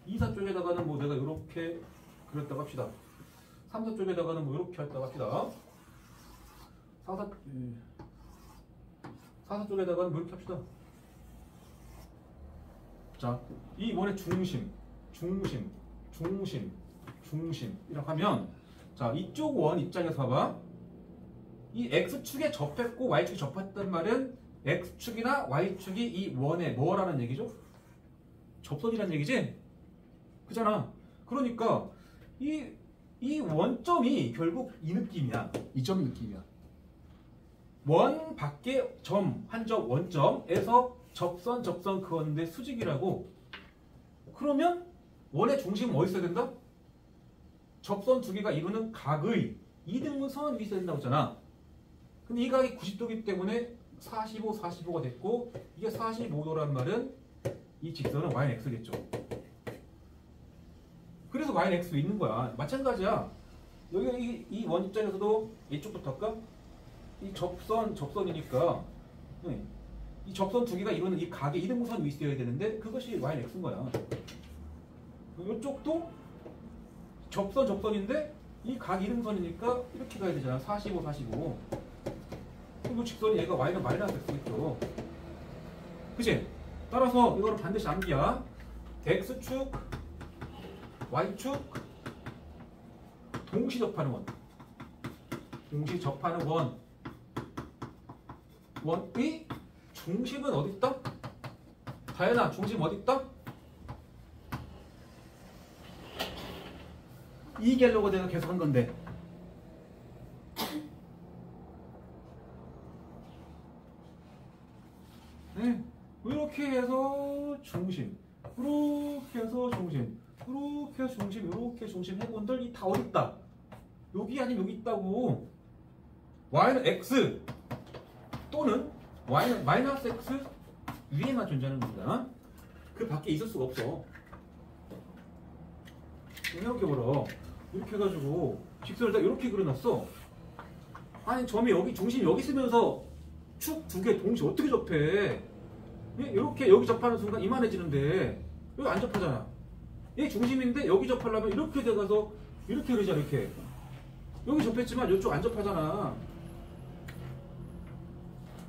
S1: 2사쪽에다가는 뭐 내가 이렇게 그렸다고 합시다. 3사쪽에다가는 뭐 이렇게 했다고 합시다. 4사쪽에다가는 뭐 이렇게 합시다. 자, 이 원의 중심 이렇게 하면 자, 이쪽 원 입장에서 봐봐. 이 X축에 접했고 Y축이 접했단 말은 X축이나 Y축이 이 원에 뭐라는 얘기죠? 접선이라는 얘기지? 그잖아. 그러니까 이 원점이 결국 이 느낌이야. 이 점 느낌이야. 원 밖에 점, 한 점, 원점에서 접선 그건데 수직이라고. 그러면 원의 중심은 어디 있어야 된다? 접선 두 개가 이루는 각의 이등분선 위에 있어야 된다고 했잖아. 근데 이 각이 90도이기 때문에 45가 됐고 이게 45도란 말은 이 직선은 y는 x겠죠. 그래서 y는 x 있는 거야. 마찬가지야. 여기 이 원 입장에서도 이쪽부터 할까? 이 접선이니까 이 접선 두 개가 이루는 이 각의 이등분선 위에 있어야 되는데 그것이 y는 x인 거야. 이쪽도 접선인데 이 각 이등분선이니까 이렇게 가야 되잖아. 45. 그리고 직선이 얘가 y는 마이너스 x겠죠. 그치? 따라서 이거는 반드시 암기야. x축, y축 동시 접하는 원. 원의 중심은 어디 있다? 다현아, 중심 어디 있다? 이 얘기하려고 내가 계속 한 건데. 네. 이렇게 해서 중심, 이렇게 해서 중심, 이렇게 해서 중심, 이렇게 중심 해본들 이 다 어디 있다? 여기 아니면 여기 있다고. y는 x 또는 y는 마이너스 x 위에만 존재하는 겁니다. 그 밖에 있을 수가 없어. 생각해보라. 이렇게 해가지고 직선을 딱 이렇게 그려놨어. 아니 점이 여기 중심이 여기 있으면서 축 두 개 동시에 어떻게 접해? 이렇게 여기 접하는 순간 이만해지는데 여기 안 접하잖아. 얘 중심인데 여기 접하려면 이렇게 돼가서 이렇게 그러잖아. 이렇게 여기 접했지만 이쪽 안 접하잖아.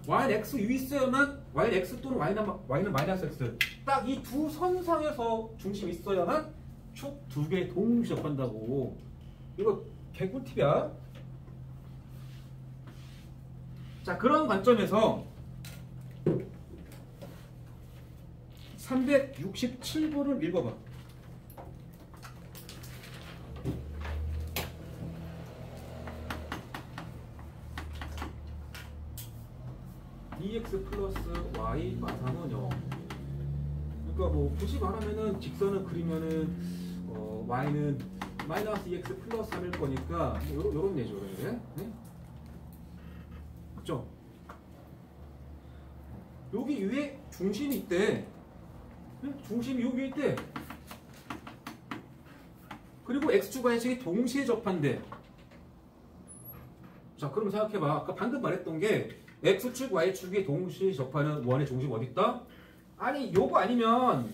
S1: y는 x 위에 있어야만 y는 x 또는 y는 마이너스 x 딱 이 두 선상에서 중심이 있어야만 축 두 개 동시에 접한다고. 이거 개꿀팁이야. 자, 그런 관점에서 367번을 읽어봐. EX 플러스 Y 마삼은 0. 그러니까 뭐 굳이 말하면은 직선을 그리면은 Y는 마이너스 EX 플러스 3일 거니까 요런 예죠. 네? 그죠? 여기 위에 중심이 있대. 중심이 여기 있대. 그리고 X축과 Y축이 동시에 접한대. 자, 그럼 생각해봐. 아까 방금 말했던 게 X축, Y축이 동시에 접하는 원의 중심 어디 있다? 아니, 요거 아니면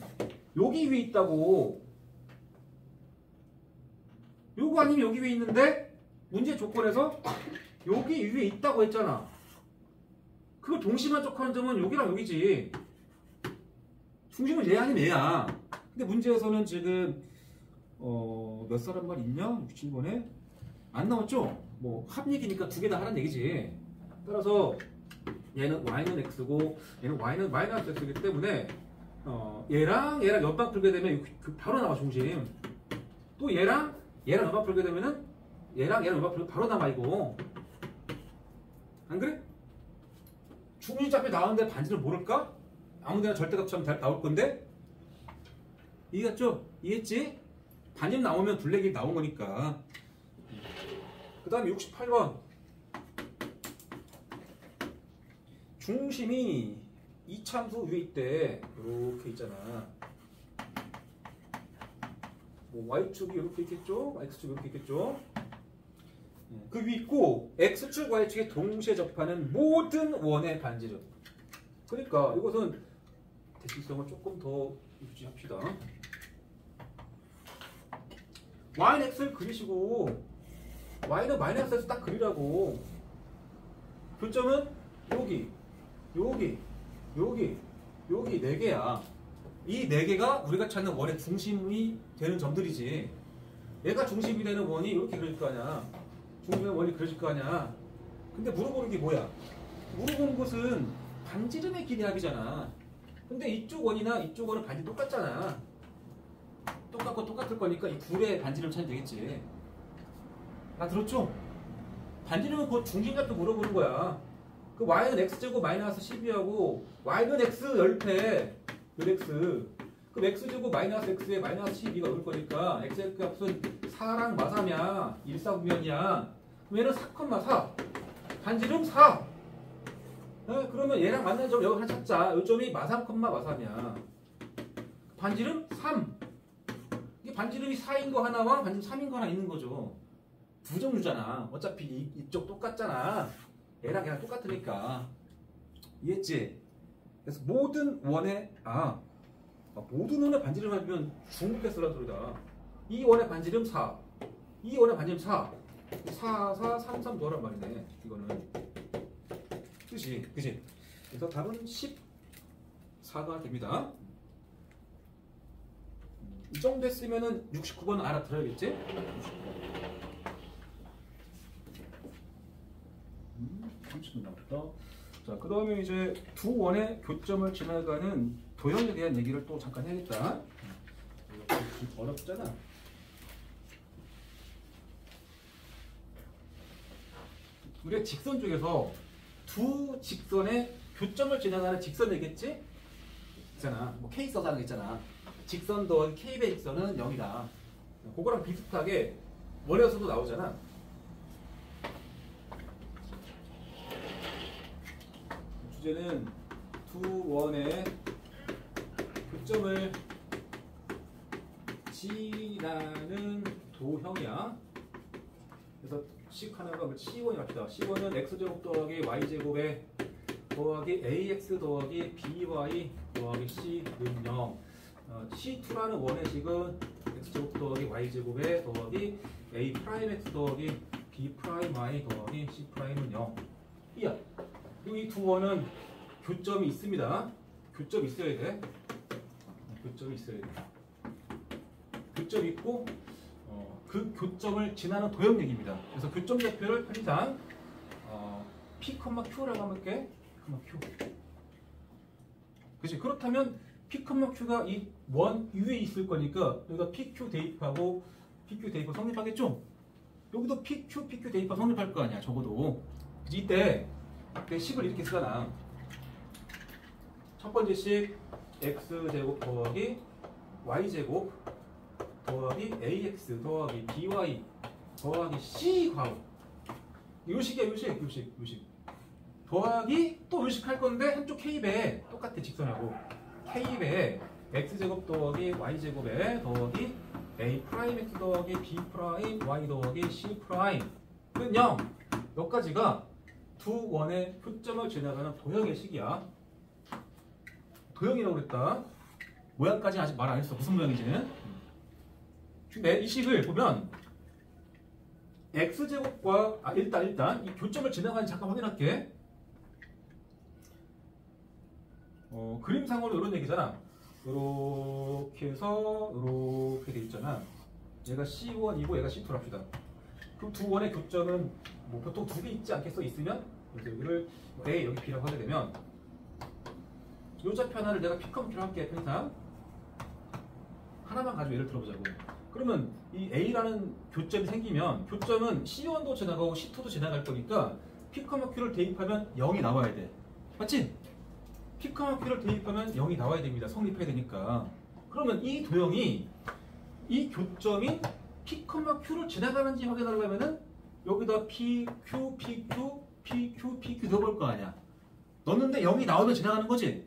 S1: 여기 위에 있다고. 요거 아니면 여기 위에 있는데 문제 조건에서 여기 위에 있다고 했잖아. 그걸 동시만 접하는 점은 여기랑 여기지. 중심은 얘 아니면 얘야. 근데 문제에서는 지금 몇 사람 말 있냐? 67번에 안 나왔죠? 뭐 합리기니까 두 개 다 하라는 얘기지. 따라서 얘는 y는 x고 얘는 y는 마이너스 x이기 때문에 얘랑 옆방 풀게 되면 바로 나와 중심. 또 얘랑 옆방 풀게 되면은 얘랑 옆방 풀게 바로 나와 이거. 안 그래? 중심값이 나오는데 반지를 모를까? 아무데나 절대값처럼 나올 건데? 이해했죠? 이해했지? 반지 나오면 둘레길 나온 거니까. 그 다음에 68번. 중심이 이참수 위에 있대. 이렇게 있잖아. 뭐 y축이 이렇게 있겠죠? x축이 이렇게 있겠죠? 그 위에 있고 x축, y축이 동시에 접하는 모든 원의 반지름. 그러니까 이것은 대칭성을 조금 더 유지합시다. y는 x를 그리시고 y는 마이너스 x 딱 그리라고. 교점은 여기 네 개야. 이 네 개가 우리가 찾는 원의 중심이 되는 점들이지. 얘가 중심이 되는 원이 이렇게 그려질 거 아니야. 중심의 원이 그려질 거 아니야. 근데 물어보는 게 뭐야? 물어보는 것은 반지름의 길이 합이잖아. 근데 이쪽 원이나 이쪽 원은 반지 똑같잖아. 똑같고 똑같을 거니까 이 둘의 반지름 찾으면 되겠지. 다 들었죠? 반지름은 그 중심값도 물어보는 거야. 그 y는 x제곱 마이너스 12하고 y는 x 10배 x. 그럼 x제곱 마이너스 x에 마이너스 12가 올 거니까 x의 값은 4랑 마사냐 1사분면이야. 그럼 얘는 4,4 반지름 4. 네, 그러면 얘랑 만나는 점 여기 하나 찾자. 이 점이 마삼, 마삼이야. 반지름 3. 이게 반지름이 4인 거 하나와 반지름 3인 거 하나 있는 거죠. 두 종류잖아. 어차피 이쪽 똑같잖아. 얘랑 똑같으니까. 이해했지? 그래서 모든 원의 모든 원의 반지름 하면 중국에 쓰라는 소리다. 이 원의 반지름 4. 이 원의 반지름 4. 4, 4, 3, 3 더란 말이네. 이거는. 그치? 그치? 그래서 답은 14가 됩니다. 이 정도 했으면은 69번 알아들어야겠지? 30분 남았다. 자, 그 다음에 이제 두 원의 교점을 지나가는 도형에 대한 얘기를 또 잠깐 해야겠다. 좀 어렵잖아. 우리가 직선 중에서 두 직선의 교점을 지나가는 직선 얘기했지? 있잖아. 뭐 K 써자는 거 있잖아. 직선 더하기 K배 직선은 0이다. 그거랑 비슷하게 원에서도 나오잖아. 주제는 두 원의 교점을 지나는 도형이야. 그래서 식 하나가 C1이 갑시다. C1은 x제곱 더하기 y제곱에 더하기 ax 더하기 by 더하기 c는 0. C2라는 원의 식은 x제곱 더하기 y제곱에 더하기 a'x 더하기 b'y 더하기 c'는 0. 이야. 그리고 이 두 원은 교점이 있습니다. 교점이 있어야 돼. 교점이 있어야 돼. 교점이 있고 그 교점을 지나는 도형 얘기입니다. 그래서 교점 좌표를 편의상 P, Q라고 하면 게 Q. 그치? 그렇다면 P, Q가 이 원 위에 있을 거니까 여기다 PQ 대입하고 PQ 대입하고 성립하겠죠? 여기도 PQ 대입하고 성립할 거 아니야, 적어도. 그치? 이때 식을 이렇게 쓰잖아. 첫 번째 식 x제곱 더하기 y제곱 더하기 ax 더하기 by 더하기 c 괄호. 요 식이야, 요 식. 더하기 또 요 식 할 건데 한쪽 k배 똑같아, 직선하고. k배 x제곱 더하기 y제곱에 더하기 a'x 더하기 b'y 더하기 c'는 0. 여기까지가 두 원의 교점을 지나가는 도형의 식이야. 도형이라고 그랬다. 모양까지는 아직 말 안 했어. 무슨 모양인지는. 근데 이 식을 보면 x제곱과 일단 이 교점을 지나가는지 잠깐 확인할게. 그림상으로 이런 얘기잖아. 이렇게 해서 이렇게 돼 있잖아. 얘가 C1이고 얘가 C2로 합시다. 그럼 두 원의 교점은 뭐 보통 두 개 있지 않겠어? 있으면 여기를 A, 여기 B라고 하게 되면 이 좌표 하나를 내가 P컴 Q로 할게. 편의상 하나만 가지고 예를 들어보자고. 그러면 이 A라는 교점이 생기면 교점은 C1도 지나가고 C2도 지나갈 거니까 P, Q를 대입하면 0이 나와야 돼. 맞지? P, Q를 대입하면 0이 나와야 됩니다. 성립해야 되니까. 그러면 이 도형이 이 교점이 P, Q를 지나가는지 확인하려면은 여기다 PQ 넣어볼 거 아니야. 넣었는데 0이 나오면 지나가는 거지.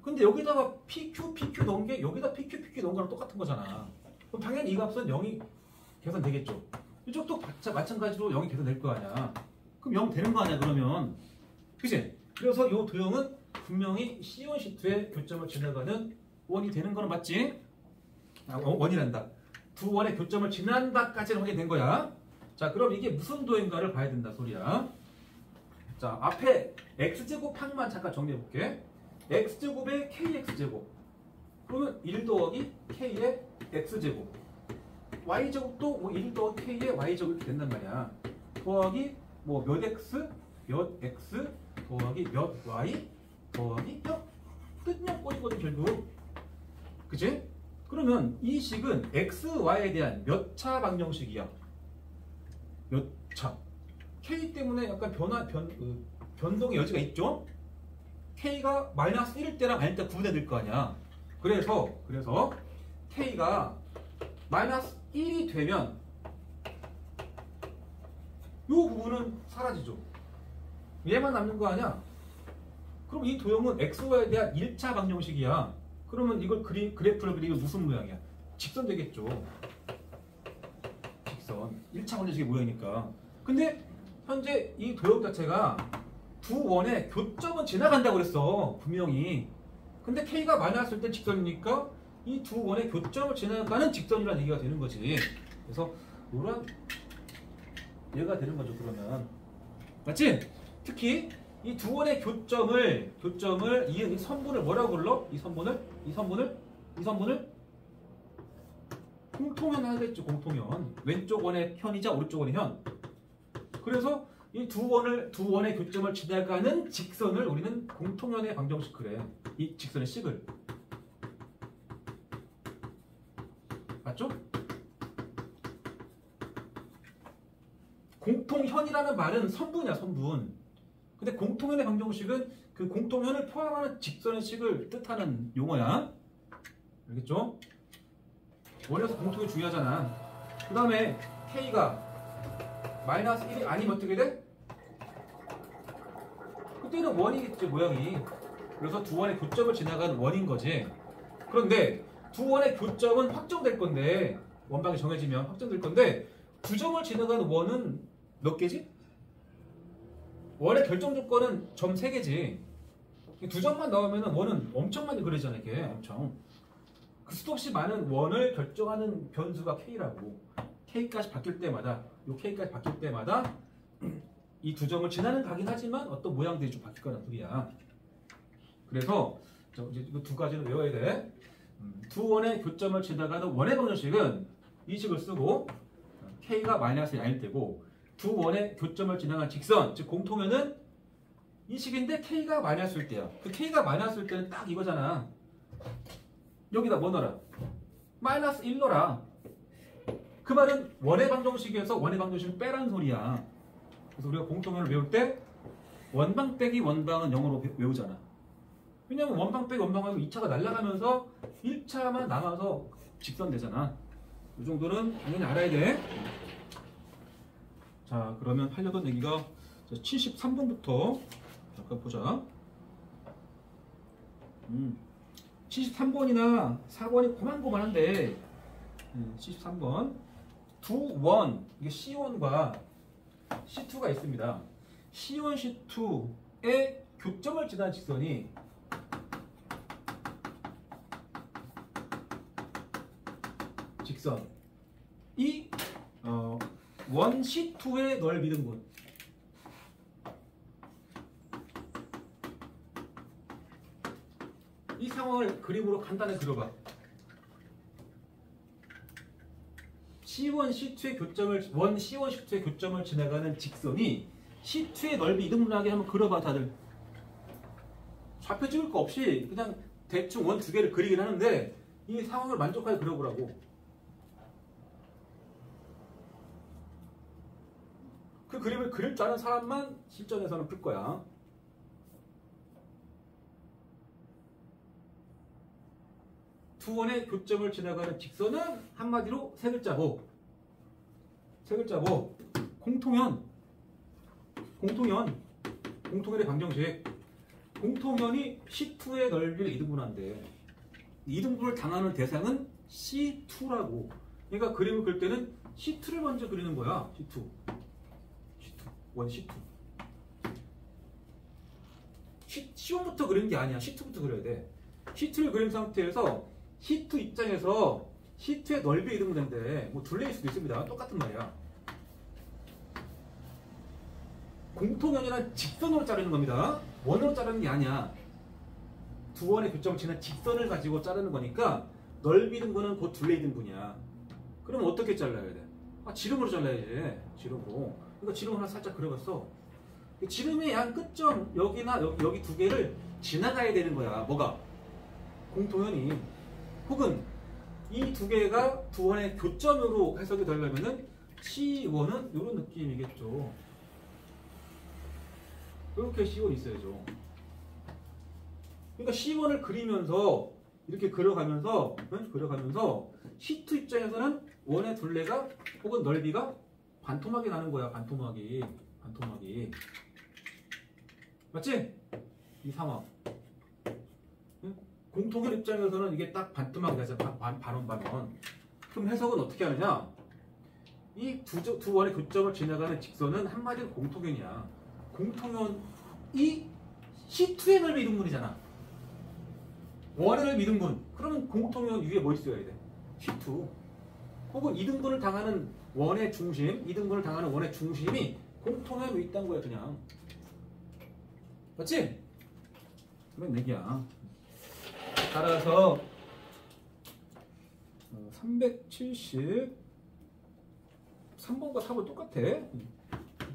S1: 근데 여기다가 PQ 넣은 게 여기다 PQ 넣은 거랑 똑같은 거잖아. 그럼 당연히 이 값은 0이 계산되겠죠. 이쪽도 마찬가지로 0이 계산될 거 아니야. 그럼 0 되는 거 아니야, 그러면. 그치? 그래서 이 도형은 분명히 C1, C2의 교점을 지나가는 원이 되는 거는 맞지? 원이란다. 두 원의 교점을 지난다까지는 확인된 거야. 자, 그럼 이게 무슨 도형인가를 봐야 된다 소리야. 자, 앞에 x제곱 항만 잠깐 정리해 볼게. x제곱에 kx제곱. 그러면 1 더하기 k의 x제곱, y제곱도 뭐 1 더하기 k의 y제곱 이렇게 된단 말이야. 더하기 뭐 몇 x 더하기 몇 y 더하기 몇 끝냥꼴이거든 결국. 그치? 그러면 이 식은 x, y에 대한 몇 차 방정식이야? 몇 차? k 때문에 약간 변동의 여지가 있죠? k가 마이너스 1일 때랑 아닐 때 구분해야 될 거 아니야. 그래서 k가 마이너스 1이 되면 이 부분은 사라지죠. 얘만 남는 거 아니야? 그럼 이 도형은 xy에 대한 1차 방정식이야. 그러면 이걸 그래프를 그리면 무슨 모양이야? 직선 되겠죠. 직선. 1차 방정식의 모양이니까. 근데 현재 이 도형 자체가 두 원의 교점은 지나간다고 그랬어. 분명히. 근데 k가 마이너스일 때 직선이니까 이 두 원의 교점을 지나가는 직선이라는 얘기가 되는 거지. 그래서 이런 얘가 되는 거죠. 그러면 맞지? 특히 이 두 원의 교점을 이 선분을 뭐라고 불러? 이 선분을 공통현 하겠죠. 공통현. 왼쪽 원의 현이자 오른쪽 원의 현. 그래서 이 두 원의 교점을 지나가는 직선을 우리는 공통현의 방정식 그래. 이 직선의 식을. 맞죠? 공통현이라는 말은 선분이야, 선분. 근데 공통현의 방정식은 그 공통현을 포함하는 직선의 식을 뜻하는 용어야. 알겠죠? 원래서 공통이 중요하잖아. 그 다음에 k가 마이너스 1이 아니면 어떻게 돼? 그때는 원이겠지, 모양이. 그래서 두 원의 교점을 지나간 원인 거지. 그런데 두 원의 교점은 확정될 건데, 원방이 정해지면 확정될 건데, 두 점을 지나간 원은 몇 개지? 원의 결정 조건은 점 3개지. 두 점만 나오면 원은 엄청 많이 그리잖아, 이게. 엄청. 그 수도 없이 많은 원을 결정하는 변수가 k라고. k까지 바뀔 때마다, 요 k까지 바뀔 때마다 이 두 점을 지나는 가긴 하지만 어떤 모양들이 좀 바뀔 거란 소리야. 그래서 이제 이거 두 가지는 외워야 돼. 두 원의 교점을 지나가는 원의 방정식은 이 식을 쓰고 k가 마이너스 1일 때고, 두 원의 교점을 지나간 직선, 즉 공통현은 이 식인데 k가 마이너스일 때야. 그 k가 마이너스일 때는 딱 이거잖아. 여기다 뭐 넣어라? 마이너스 1 넣어라. 그 말은 원의 방정식에서 원의 방정식을 빼라는 소리야. 그래서 우리가 공통현을 외울 때 원방 빼기 원방은 영어로 외우잖아. 왜냐면 원방 빼기 원방하면 2차가 날아가면서 1차만 남아서 직선 되잖아. 이 정도는 당연히 알아야 돼. 자, 그러면 하려던 얘기가 73번부터 잠깐 보자. 73번이나 4번이 고만고만한데 73번 두 원, 이게 C1과 C2가 있습니다. C1, C2의 교점을 지나는 직선이 직선 이 원 C2의 넓이 등분, 이 상황을 그림으로 간단히 그려봐. C1, C2의 교점을 원 C1, C2의 교점을 지나가는 직선이 C2의 넓이 이등분하게 한번 그려봐. 다들 좌표 찍을 거 없이 그냥 대충 원 두 개를 그리긴 하는데 이 상황을 만족하게 그려보라고. 그 그림을 그릴 줄 아는 사람만 실전에서는 풀 거야. 두 원의 교점을 지나가는 직선은 한마디로 세 글자고, 공통현의 방정식. 공통현이 C2의 넓이를 이등분한대. 이등분을 당하는 대상은 C2라고. 그러니까 그림을 그릴 때는 C2를 먼저 그리는 거야. C2. 원 C2. C1부터 그리는 게 아니야. C2부터 그려야 돼. C2를 그린 상태에서 C2 입장에서 C2의 넓이 이등분인데 뭐 둘레일 수도 있습니다. 똑같은 말이야. 공통현이란 직선으로 자르는 겁니다. 원으로 자르는 게 아니야. 두 원의 교점을 지난 직선을 가지고 자르는 거니까 넓이 등분은 곧 둘레 등분이야. 그럼 어떻게 잘라야 돼? 지름으로 잘라야지. 지름으로. 그러니까 지름 하나 살짝 그려봤어. 지름의 양 끝점 여기나 여기 두 개를 지나가야 되는 거야. 뭐가? 공통연이. 혹은 이 두 개가 두 원의 교점으로 해석이 되려면은 C1은 이런 느낌이겠죠. 이렇게 C1이 있어야죠. 그러니까 C1을 그리면서 이렇게 그려가면서 C2 입장에서는 원의 둘레가 혹은 넓이가 반토막이 나는 거야. 반토막이. 맞지? 이 상황. 공통연 입장에서는 이게 딱 반토막이 나잖아. 반원. 그럼 해석은 어떻게 하느냐? 이 두 원의 교점을 지나가는 직선은 한마디로 공통연이야. 공통연이 C2의 넓이 이등분이잖아. 원의 넓이 이등분. 그러면 공통연 위에 뭐 있어야 돼? C2. 혹은 이등분을 당하는 원의 중심, 이등분을 당하는 원의 중심이 공통연 위에 있다는 거야, 그냥. 맞지? 그런 얘기야. 따라서 373번과 4번 똑같아.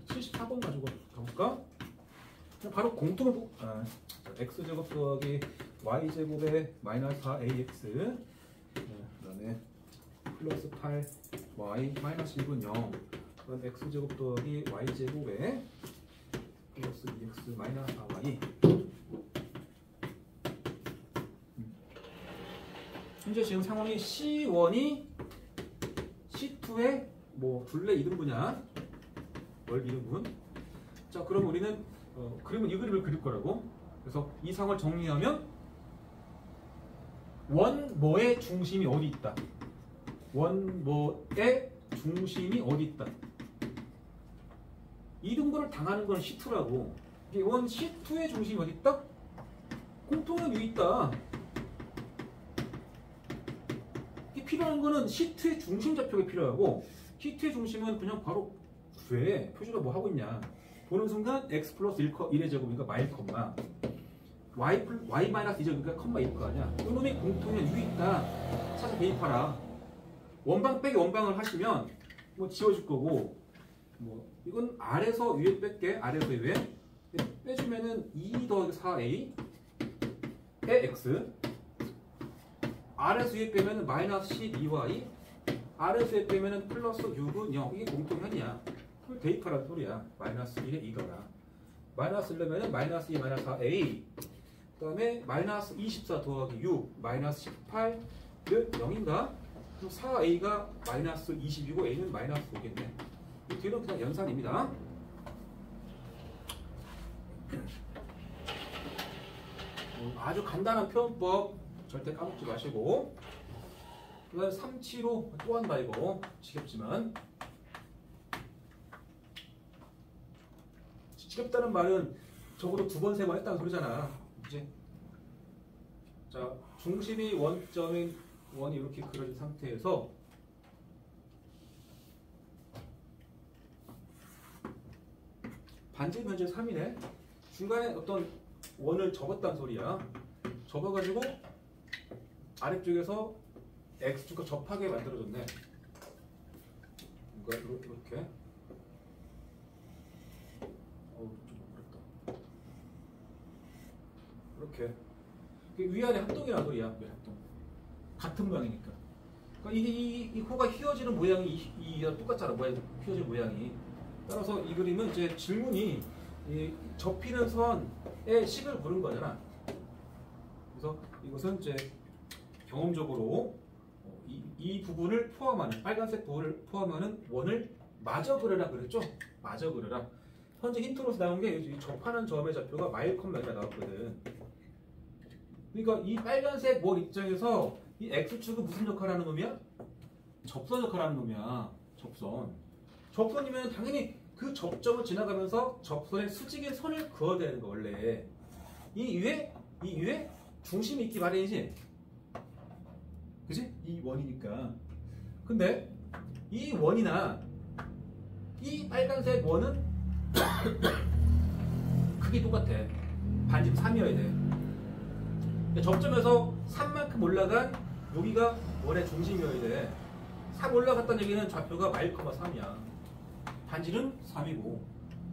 S1: 74번 가지고 가볼까? 바로 공통을 x제곱 더하기 y제곱에 마이너스 4ax 그 다음에 플러스 8y 마이너스 1은 0 그럼 x제곱 더하기 y제곱에 플러스 2x 마이너스 4y. 현재 지금 상황이 C1이 C2의 뭐 둘레 이등분이야. 넓이 이등분. 자, 그럼 우리는 그러면 이 그림을 그릴 거라고. 그래서 이 상을 정리하면 원모의 중심이 어디 있다. 원모의 중심이 어디 있다. 이등분을 당하는 건 C2라고. 원 C2의 중심이 어디 있다? 공통연 위에 있다. 필요한 거는 C2의 중심 좌표가 필요하고 C2의 중심은 그냥 바로 왜 표준어 뭐 하고 있냐. 보는 순간 x 플러스 1의 제곱이니까 마일 컴마 y 마이너스 2제곱이니까 컴마 1일 거 아니야. 이놈이 공통연 위에 있다. 찾아 대입하라. 원방 빼기 원방을 하시면 뭐 지워줄 거고 뭐 이건 아래서 위에 뺄게. 아래서 위에 빼주면은 2 더하기 4a의 x 아래서 위에 빼면은 마이너스 12y 아래서 위에 빼면은 플러스 6은 0. 이게 공통연이야. 그걸 대입하라는 소리야. 마이너스 1에 2더라. 마이너스 1레면은 마이너스 2 마이너스 4a 그 다음에 마이너스 24 더하기 6 마이너스 18은 0인가? 그럼 4a가 마이너스 20이고 a는 마이너스 5겠네. 이 뒤는 그냥 연산입니다. 아주 간단한 표현법 절대 까먹지 마시고. 그 다음에 375 또 한다 이거. 지겹지만. 지겹다는 말은 적어도 2번, 3번 했다는 소리잖아. 그치? 자, 중심이 원점인 원이 이렇게 그려진 상태에서 반지 면적 3이네. 중간에 어떤 원을 접었다는 소리야. 접어가지고 아래쪽에서 x축과 접하게 만들어줬네. 이렇게. 좀 어렵다. 이렇게. 위아래 합동이라는 소리야. 합동. 같은 모양이니까. 그러니까 이 호가 휘어지는 모양이 이랑 똑같잖아. 휘어지는 모양이. 따라서 이 그림은 이제 질문이 이 접히는 선의 식을 부른 거잖아. 그래서 이것은 이제 경험적으로 이 부분을 포함하는 빨간색 부분을 포함하는 원을 마저 그려라 그랬죠? 마저 그려라. 현재 힌트로서 나온 게 접하는 점의 좌표가 마일 컴마가 나왔거든. 그러니까 이 빨간색 원 입장에서 이 x축은 무슨 역할을 하는 놈이야? 접선 역할을 하는 놈이야. 접선이면 당연히 그 접점을 지나가면서 접선의 수직의 선을 그어야 되는 거 원래. 이 위에 중심이 있기 마련이지. 그지? 이 원이니까. 근데 이 원이나 이 빨간색 원은 크기 똑같아. 반지름 3이어야 돼. 접점에서 3만큼 올라간 여기가 원의 중심이어야 돼. 3 올라갔다는 얘기는 좌표가 마일,3이야. 반지는 3이고.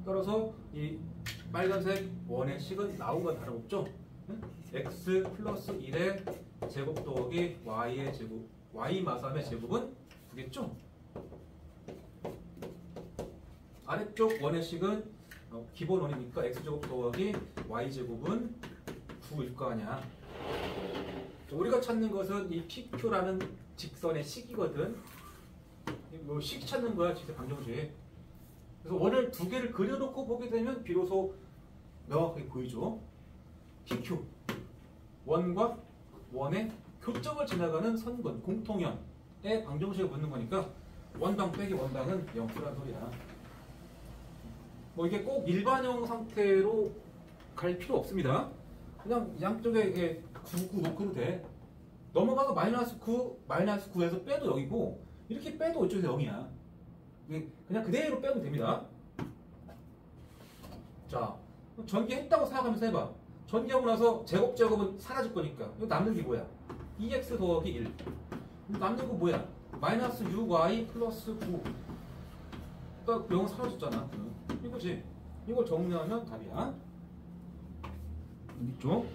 S1: 따라서 이 빨간색 원의 식은 나온 건 다름없죠. x 플러스 1의 제곱 더하기 y의 제곱, y 마삼의 제곱은 9겠죠? 아래쪽 원의 식은 기본 원이니까 x제곱 더하기 y제곱은 9일 거 아니야. 우리가 찾는 것은 이 PQ라는 직선의 식이거든. 뭐 식 찾는 거야, 진짜 방정식. 그래서 원을 두 개를 그려놓고 보게 되면 비로소 명확하게 보이죠. PQ. 원과 원의 교점을 지나가는 선분, 공통연의 방정식을 묻는 거니까 원방 빼기 원방은 0수란 소리야. 뭐 이게 꼭 일반형 상태로 갈 필요 없습니다. 그냥 양쪽에 이게 9 놓고도 돼. 넘어가서 -9, -9에서 빼도 0이고 이렇게 빼도 이쪽에서 0이야. 그냥 그대로 빼도 됩니다. 자, 전개했다고 생각하면서 해봐. 전개하고 나서 제곱은 사라질 거니까 이거 남는 게 뭐야? 2x 더하기 1. 남는 거 뭐야? -6y 플러스 9. 딱 0 사라졌잖아. 이거지. 이걸 정리하면 답이야. 있죠?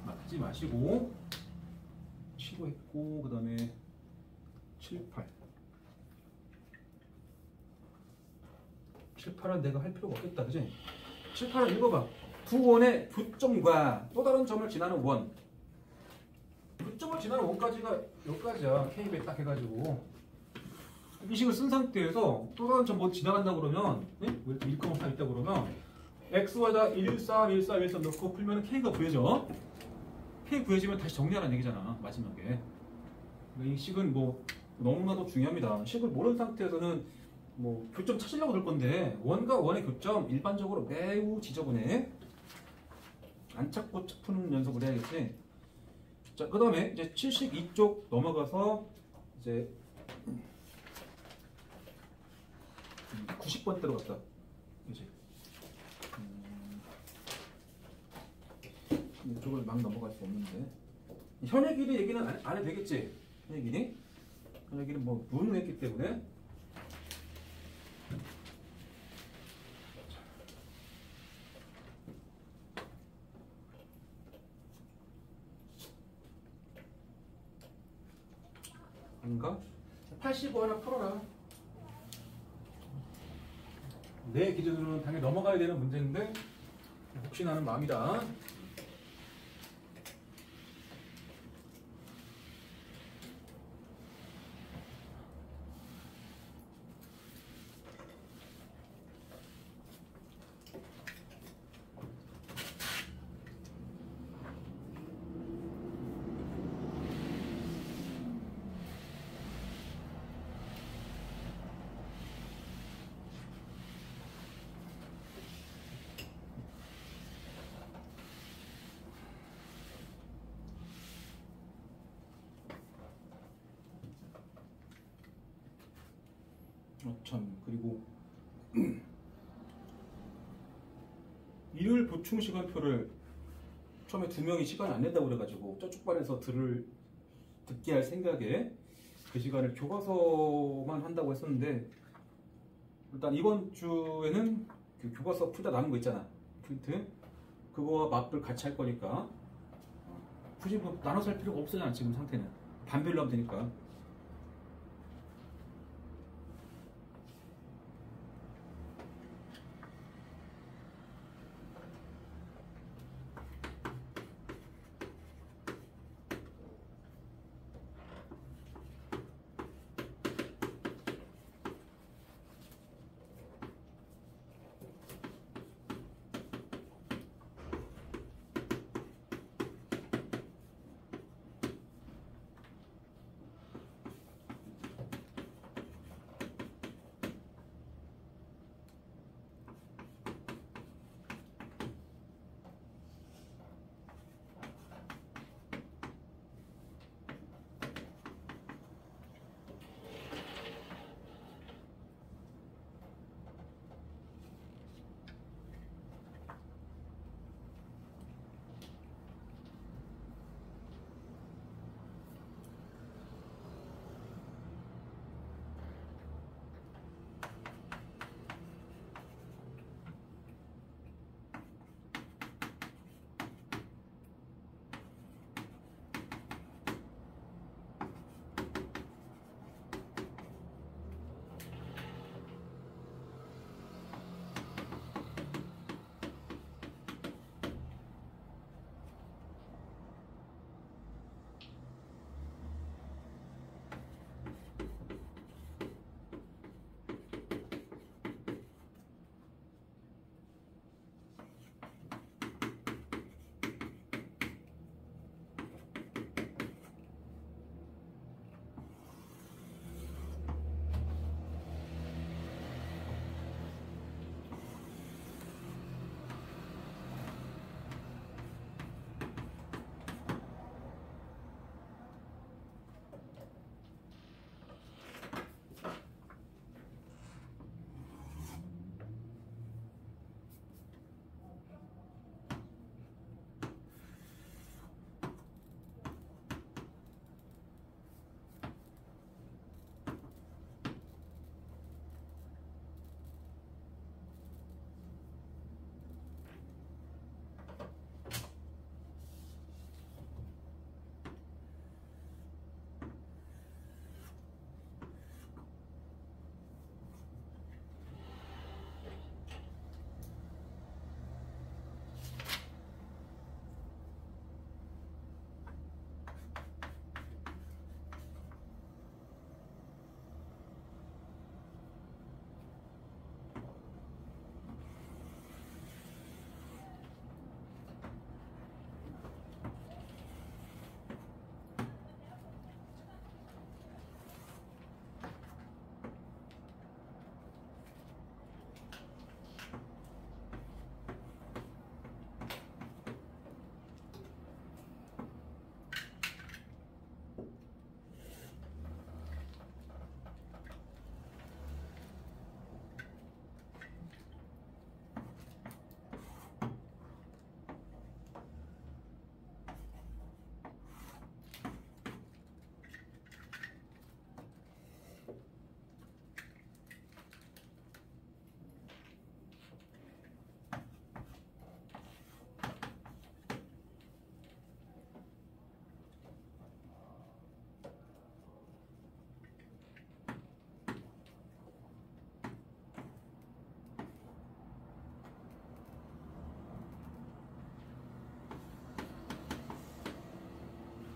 S1: 맞지 마시고 7호 했고 그 다음에 7, 8. 7, 8은 내가 할 필요가 없겠다. 그지? 7, 8을 읽어봐. 두 원의 교점과 또 다른 점을 지나는 원. 교점을 지나는 원까지가 여기까지야. K배 딱 해가지고 이 식을 쓴 상태에서 또 다른 점 뭐 지나간다 그러면 이렇게 1,3 있다 그러면 x에다 1, 3, 1, 3, 1, 3 넣고 풀면 K가 구해져. K 구해지면 다시 정리하라는 얘기잖아. 마지막에. 이 식은 뭐 너무나도 중요합니다. 식을 모르는 상태에서는 뭐 교점 찾으려고 들 건데 원과 원의 교점 일반적으로 매우 지저분해. 안 찾고 푸는 연습을 해야겠지. 자, 그 다음에 이제 72쪽 넘어가서 이제 90번대로 갔다. 그치? 이쪽을 막 넘어갈 수 없는데. 현의 길이 얘기는 안 해도 되겠지? 현의 길이? 현의 길은 뭐 문을 했기 때문에. 아닌가? 85 하나 풀어라. 내 기준으로는 당연히 넘어가야 되는 문제인데 혹시나 하는 마음이다. 참, 그리고 일요일 보충 시간표를 처음에 2명이 시간을 안 낸다고 그래가지고 저쪽 반에서 듣게 할 생각에 그 시간을 교과서만 한다고 했었는데 일단 이번 주에는 그 교과서 풀다 남은 거 있잖아. 프린트. 그거와 마플 같이 할 거니까 굳이 뭐 나눠서 할 필요가 없잖아. 지금 상태는. 반별로 하면 되니까.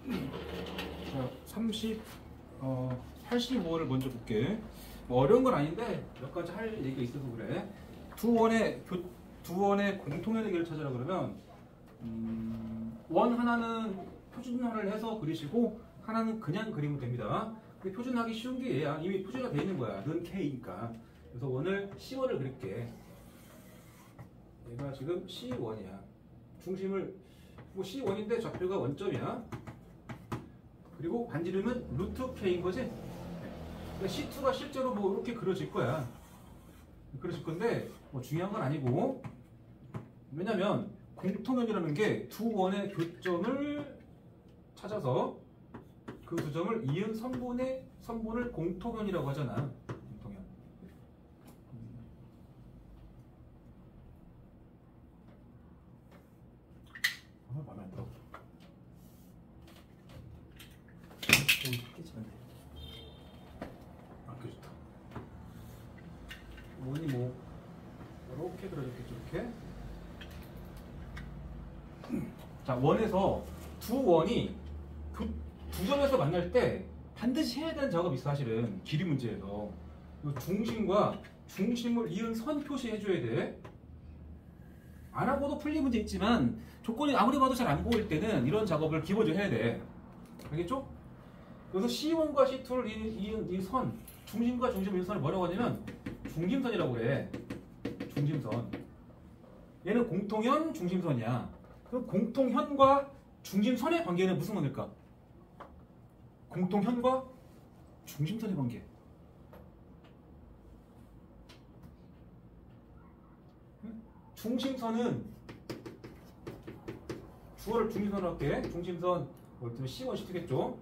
S1: 자, 85를 먼저 볼게. 뭐 어려운 건 아닌데 몇 가지 할 얘기가 있어서 그래. 두 원의 공통의 얘기를 찾으라 그러면 원 하나는 표준화를 해서 그리시고 하나는 그냥 그리면 됩니다. 근데 표준화하기 쉬운 게 얘야. 이미 표준화 돼 있는 거야. 는 K니까. 그래서 원을 C1을 그릴게. 얘가 지금 C1이야. 중심을 뭐 C1인데 좌표가 원점이야. 그리고 반지름은 루트 K인 거지? 그러니까 C2가 실제로 뭐 이렇게 그려질 거야. 그려질 건데 뭐 중요한 건 아니고, 왜냐면 공통연이라는 게 두 원의 교점을 찾아서 그 두 점을 이은 선분을 공통연이라고 하잖아. 공통연. 마음에 안 들어. 그 좋다. 원이 뭐 이렇게 그려졌겠죠, 이렇게. 자, 원에서 두 원이 두 점에서 만날 때 반드시 해야 되는 작업이 있어. 사실은 길이 문제에서 중심과 중심을 이은 선 표시해줘야 돼. 안 하고도 풀린 문제 있지만 조건이 아무리 봐도 잘 안 보일 때는 이런 작업을 기본적으로 해야 돼. 알겠죠? 그래서 C1과 C2를 이은 이 선, 중심과 중심을 이은 선을 뭐라고 하냐면 중심선이라고 그래. 중심선. 얘는 공통현 중심선이야. 그럼 공통현과 중심선의 관계는 무슨 관계일까? 공통현과 중심선의 관계. 중심선은 주어를 중심선으로 할게. 중심선 뭐 때문에 C1, C2겠죠?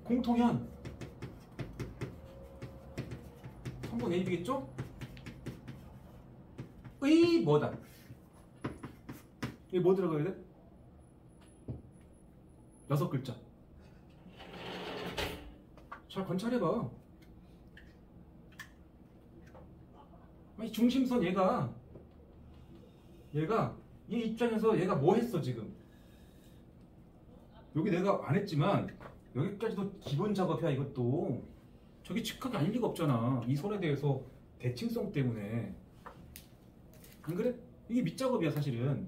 S1: 공통현 선분 AB겠죠? 의 뭐다? 이게 뭐 들어가야 돼? 6글자. 잘 관찰해봐. 아니, 중심선 얘 입장에서 얘가 뭐 했어 지금? 여기 내가 안 했지만 여기까지도 기본 작업이야. 이것도 저기 직각이 아닐 리가 없잖아. 이 선에 대해서 대칭성 때문에. 안 그래? 이게 밑작업이야 사실은.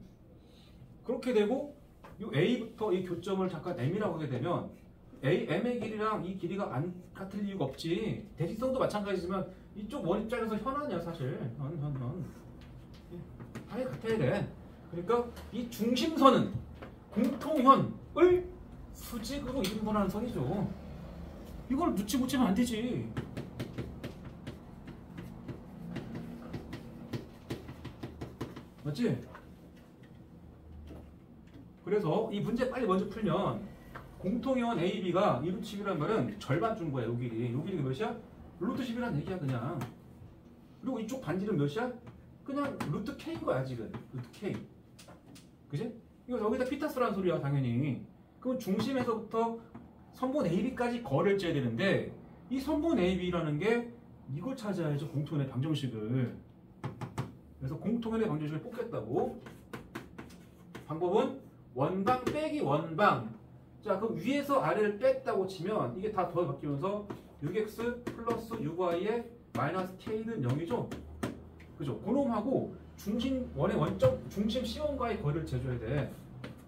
S1: 그렇게 되고 이 A부터 이 교점을 잠깐 M이라고 하게 되면 M의 길이랑 이 길이가 안 같을 이유가 없지. 대칭성도 마찬가지지만 이쪽 원 입장에서 현안이야 사실. 현. 아예 같아야 돼. 그러니까 이 중심선은 공통현을 수직으로 이등분하는 선이죠. 이걸 눈치 못 채면 안 되지. 맞지? 그래서 이 문제 빨리 먼저 풀면 공통현 AB가 이 루트 10이라는 말은 절반 준 거야. 요 길이. 요 길이가 몇이야? 루트 10이라는 얘기야 그냥. 그리고 이쪽 반지름 몇이야? 그냥 루트 K인 거야 지금. 루트 K. 그지? 이거 여기다 피타스라는 소리야 당연히. 그럼 중심에서부터 선분 AB까지 거리를 째야 되는데 이 선분 AB라는 게 이걸 찾아야죠. 공통연의 방정식을. 그래서 공통연의 방정식을 뽑겠다고. 방법은 원방 빼기 원방. 자, 그럼 위에서 아래를 뺐다고 치면 이게 다 더해 바뀌면서 6x 플러스 6y의 마이너스 k는 0이죠. 그죠? 그놈하고 중심 원의 원점 중심 C1과의 거리를 재줘야 돼.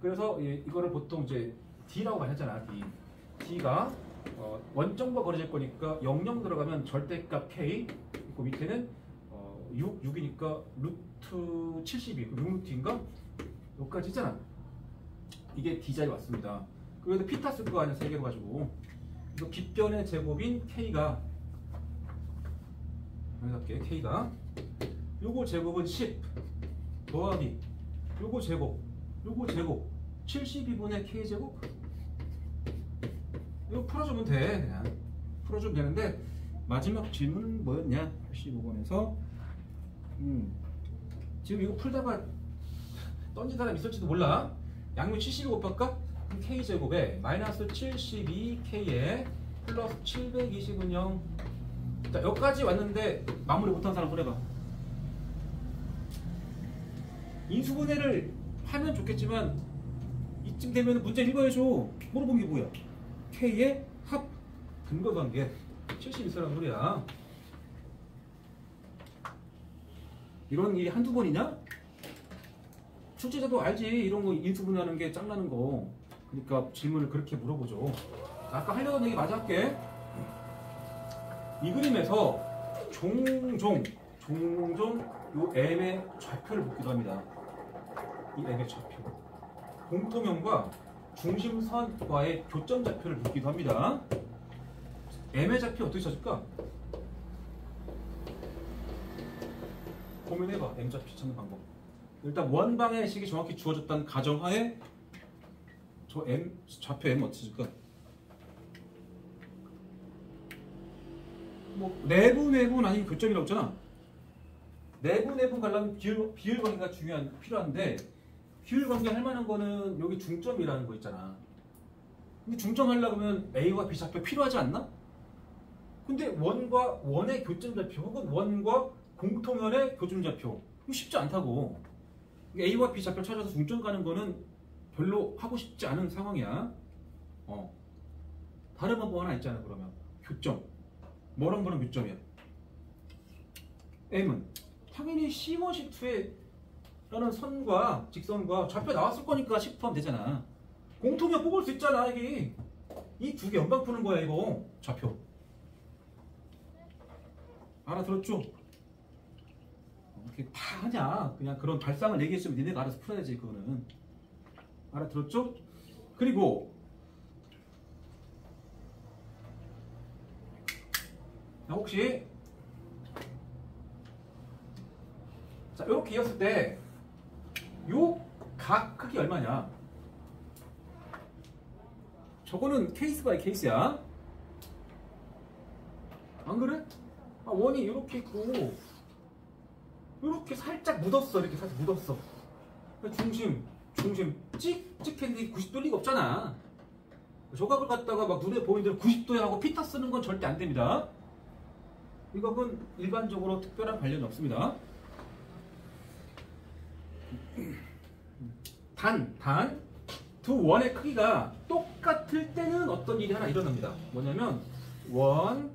S1: 그래서 이거를 보통 이제 D라고 많이 하잖아. D가 원점과 거리 잴 거니까 00 들어가면 절대값 K 있고 밑에는 6이니까 루트 72 6루트인가? 여기까지 있잖아. 이게 D자리 왔습니다. 그래도 피타 쓸 거 아니야 3개로 가지고. 그래서 빗변의 제곱인 K가 여기다 할게. K가 요거 제곱은 10 더하기 요거 제곱 72분의 K제곱. 이거 풀어주면 돼. 그냥 풀어주면 되는데 마지막 질문은 뭐였냐? 85번에서 지금 이거 풀다가 던진 사람 있을지도 몰라. 양면 72 곱할까? 그럼 K제곱에 마이너스 72K에 플러스 720은 0. 자, 여기까지 왔는데 마무리 못한 사람 손해봐. 인수분해를 하면 좋겠지만 이쯤 되면 문제 읽어야죠. 물어본 게 뭐야? K의 합 근거관계 72라는 소리야. 이런 일이 한두 번이냐? 출제자도 알지. 이런 거 인수분해하는 게 짱나는 거. 그러니까 질문을 그렇게 물어보죠. 아까 하려던 얘기 마저 할게. 이 그림에서 종종 요 M의 좌표를 묻기도 합니다. 이 M의 좌표. 공통형과 중심선과의 교점 좌표를 묻기도 합니다. M의 좌표 어떻게 찾을까? 고민해봐. M 좌표 찾는 방법. 일단 원방의 식이 정확히 주어졌다는 가정하에 저 M 좌표 M 어떻게 찾을까? 뭐 내분 아니면 교점이라고 했잖아. 내분 가려면 비율 관계가 필요한데 비율 관계 할 만한 거는 여기 중점이라는 거 있잖아. 근데 중점 하려고 하면 A와 B 좌표 필요하지 않나? 근데 원과 원의 교점 좌표 혹은 원과 공통연의 교점 좌표 이거 쉽지 않다고. A와 B 좌표를 찾아서 중점 가는 거는 별로 하고 싶지 않은 상황이야. 다른 방법 하나 있잖아. 그러면 교점 뭐랑 교점이야. M은 당연히 C1, C2에 라는 선과 직선과 좌표 나왔을 거니까 10 포함 되잖아. 공통연 뽑을 수 있잖아. 이게 이 두 개 연방 푸는 거야. 이거 좌표 알아들었죠? 이렇게 다 하냐. 그냥 그런 발상을 얘기했으면 니네가 알아서 풀어야지. 그거는 알아들었죠? 그리고 혹시 자 이렇게 이었을 때 요 각 크기 얼마냐? 저거는 케이스 바이 케이스야. 안 그래? 원이 이렇게 있고 이렇게 살짝 묻었어. 이렇게 살짝 묻었어. 중심 찍찍했는데 90도 리가 없잖아. 조각을 갖다가 막 눈에 보이는 대로 90도에 하고 피타 쓰는 건 절대 안 됩니다. 이것은 일반적으로 특별한 관련이 없습니다. 단 두 원의 크기가 똑같을 때는 어떤 일이 하나 일어납니다. 뭐냐면 원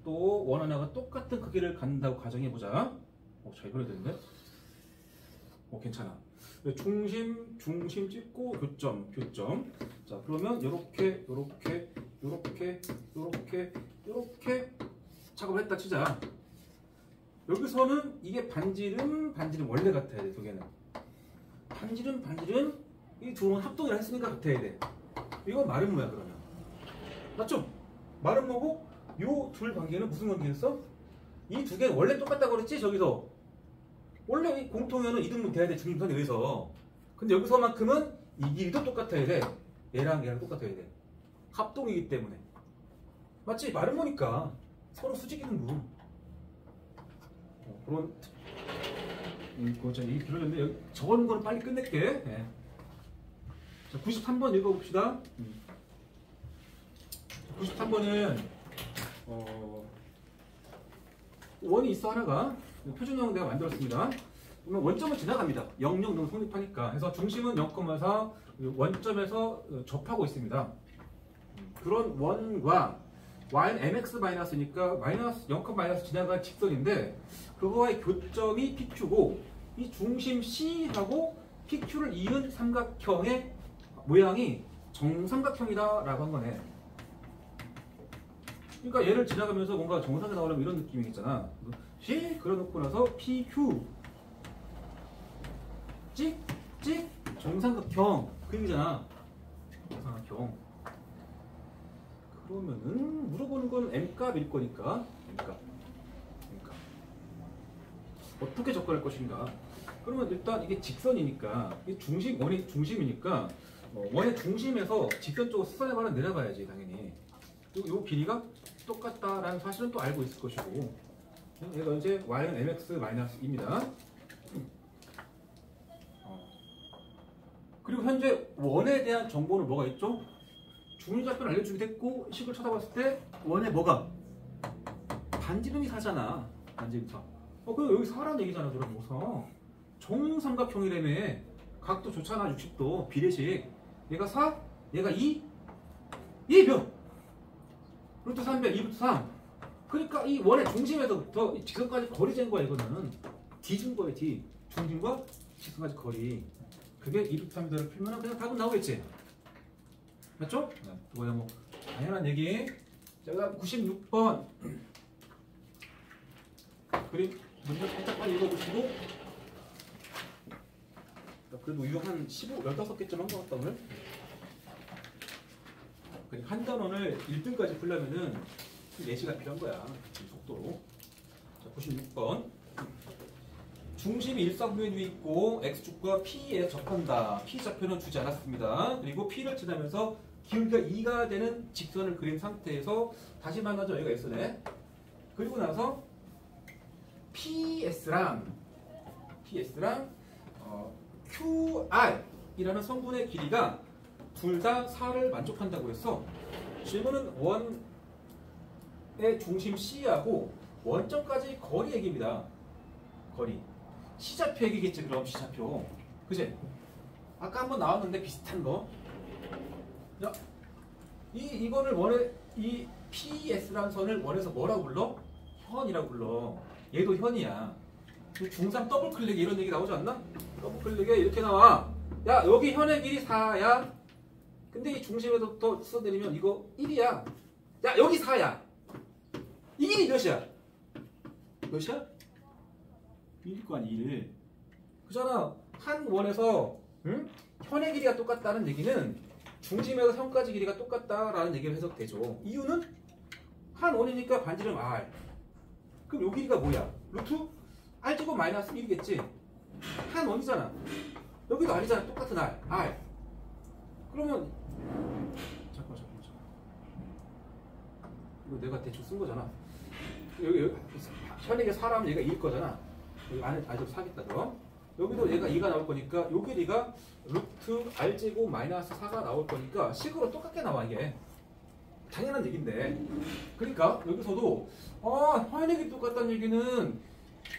S1: 하나가 똑같은 크기를 갖는다고 가정해보자. 잘 그려야 되는데? 괜찮아. 중심 찍고 교점. 자, 그러면 요렇게 작업을 했다 치자. 여기서는 이게 반지름 원래 같아야 돼. 두 개는 반지름 이 두 번 합동을 했으니까 같아야 돼. 이건 마름모야. 그러면 맞죠? 마름모고 요 둘 관계는 무슨 관계였어? 이 두 개는 원래 똑같다고 그랬지? 저기서 원래 이 공통연은 이등분 돼야 돼. 중심선에 의해서. 근데 여기서만큼은 이 길이도 똑같아야 돼. 얘랑 똑같아야 돼. 합동이기 때문에. 맞지? 마름모니까 서로 수직 이등분. 그런 이거 이 그러는데 적어놓은 거는 빨리 끝낼게. 네. 자, 93번 읽어봅시다. 93번은 원이 있어 하나가 표준형 내가 만들었습니다. 그러면 원점은 지나갑니다. 0 너무 성립하니까. 그래서 중심은 0,4 원점에서 접하고 있습니다. 그런 원과 y는 mx-니까 마이너스 0, 지나갈 직선인데 그거와의 교점이 PQ고 이 중심 C하고 PQ를 이은 삼각형의 모양이 정삼각형이다라고 한 거네. 그러니까 얘를 지나가면서 뭔가 정상에 나오려면 이런 느낌이겠잖아. C 그려놓고 나서 PQ 찍 정삼각형 그 얘기잖아. 정삼각형. 그러면은 물어보는 건 M값일 거니까 M값 어떻게 접근할 것인가. 그러면 일단 이게 직선이니까 원의 중심이니까 원의 중심에서 직선 쪽으로 수선해봐라 내려봐야지 당연히. 요 길이가 똑같다라는 사실은 또 알고 있을 것이고 얘가 이제 y는 mx-2입니다. 그리고 현재 원에 대한 정보는 뭐가 있죠? 중심좌표를 알려주기도 했고 식을 쳐다봤을 때 원에 뭐가? 반지름이 4잖아. 반지름 4. 그럼 여기 4라는 얘기잖아. 그럼 뭐 4. 정삼각형이라며 각도 좋잖아. 60도 비례식. 얘가 4, 얘가 2, 이 몇? 루트 3몇, 2루트 3. 그러니까 이 원의 중심에서부터 이 직선까지 거리 잰 거야 이거는. D 준 거야 D. 중심과 직선까지 거리. 그게 2루트 3m를 풀면 그냥 답은 나오겠지. 맞죠? 네. 그거야 뭐 당연한 얘기. 자, 그다음 96번 그림 문제 살짝 빨리 읽어보시고. 그래도 이거 한 15, 15개쯤 한 것 같다 오늘. 한 단원을 1등까지 풀려면은 4시간 필요한 거야. 속도로. 자, 96번. 중심이 일사분면 위에 있고 x축과 p에 접한다. p 좌표는 주지 않았습니다. 그리고 p를 지나면서 기울기가 2가 되는 직선을 그린 상태에서 다시 만나죠. 여기가 x네. 그리고 나서 PS랑 QR 이라는 성분의 길이가 둘 다 4를 만족한다고 했어. 질문은 원의 중심 C하고 원점까지 거리 얘기입니다. 거리. C좌표 얘기겠지 그럼 C좌표. 그치? 아까 한번 나왔는데 비슷한 거. 야, 이거를 원에 이 PS라는 선을 원에서 뭐라고 불러? 현이라고 불러. 얘도 현이야. 중3 더블 클릭 이런 얘기 나오지 않나? 더블 클릭에 이렇게 나와. 야, 여기 현의 길이 4야. 근데 이 중심에서부터 써내리면 이거 1이야. 야, 여기 4야. 이 길이 몇이야? 몇이야? 1일 거 아니 1. 그잖아. 한 원에서 응? 현의 길이가 똑같다는 얘기는 중심에서 현까지 길이가 똑같다라는 얘기를 해석되죠. 이유는 한 원이니까 반지름 R. 그럼 요 길이가 뭐야? 루트 R제곱 마이너스 1이겠지? 한 원이잖아. 여기도 R이잖아. 똑같은 R. 그러면 잠깐만. 이거 내가 대충 쓴 거잖아. 여기 현에게 4라면 얘가 2일 거잖아. 여기 안에 R제곱 4겠다 그럼. 여기도 얘가 2가 나올 거니까 요 길이가 루트 R제곱 마이너스 4가 나올 거니까 식으로 똑같게 나와 이게. 당연한 얘기인데. 그러니까 여기서도 현의 길이 똑같다는 얘기는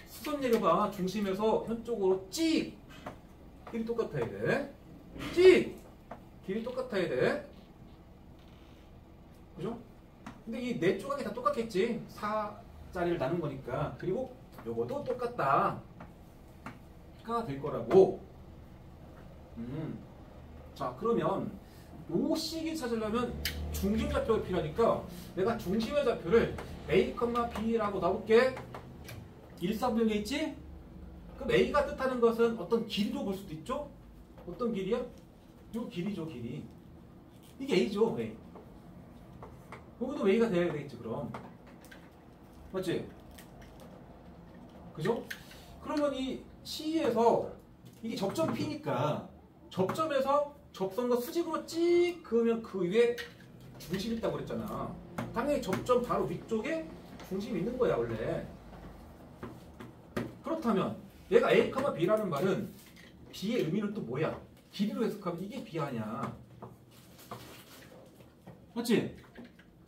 S1: 수선 얘기가 중심에서 현 쪽으로 찍 길이 똑같아야 돼. 찍 길이 똑같아야 돼. 그죠? 근데 이 네 조각이 다 똑같겠지. 4짜리를 나눈 거니까. 그리고 요것도 똑같다. 가 될 거라고. 자, 그러면 요 식이 찾으려면 중심 좌표가 필요하니까 내가 중심의 좌표를 A, B라고 나올게. 일사분면에 있지? 그럼 A가 뜻하는 것은 어떤 길이로 볼 수도 있죠? 어떤 길이야? 요 길이죠, 길이. 이게 A죠, A. 여기도 A가 돼야 되겠지, 그럼. 맞지? 그죠? 그러면 이 C에서 이게 접점 P니까 접점에서 접선과 수직으로 찍 그으면 그 위에 중심이 있다고 그랬잖아. 당연히 접점 바로 위쪽에 중심이 있는 거야, 원래. 그렇다면 얘가 A, B라는 말은 B의 의미는 또 뭐야? 길이로 해석하면 이게 B 아니야. 맞지?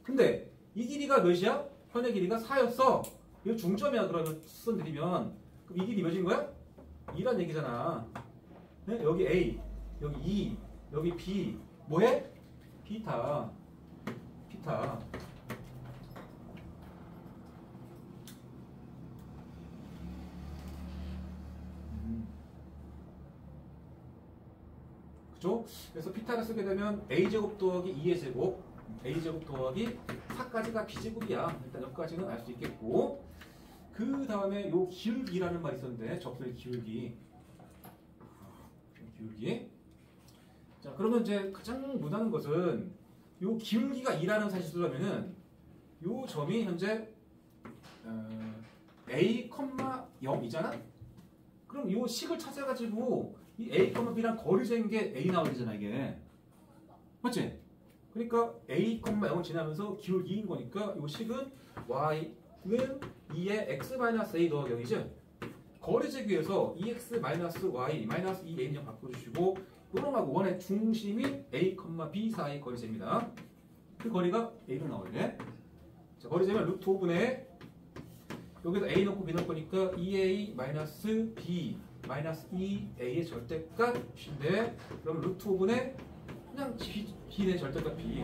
S1: 근데 이 길이가 몇이야? 현의 길이가 4였어. 이거 중점이야. 그러면 수선 들이면 그럼 이 길이 몇인 거야? 2란 얘기잖아. 네? 여기 A, 여기 E, 여기 B. 뭐해? 피타. 그죠? 그래서 피타를 쓰게 되면 A제곱 더하기 2의 제곱, A제곱 더하기 4까지가 B제곱이야. 일단 여기까지는 알 수 있겠고, 그 다음에 요 기울기라는 말이 있었는데, 접선의 기울기. 자, 그러면 이제 가장 무난한 것은 요 기울기가 2라는 사실을 하면은 요 점이 현재 A, 0이잖아? 그럼 요 식을 찾아가지고 이 A, B랑 거리 재는 게 A 나와야 되잖아, 이게. 맞지? 그러니까 A, 0을 지나면서 기울기인 거니까 요 식은 Y는 2의 X-A 더하기 0이지? 거리 재기 위해서 2X-Y, -2A는 0 바꿔주시고 요놈하고 원의 중심이 A, B 사이 거리 재입니다. 그 거리가 A로 나오네. 자, 거리 재면 루트 5분의 여기서 A 넣고 B 넣을 거니까 2A B -2A의 절대값인데 그럼 루트 5분의 그냥 B네, 절대값 B.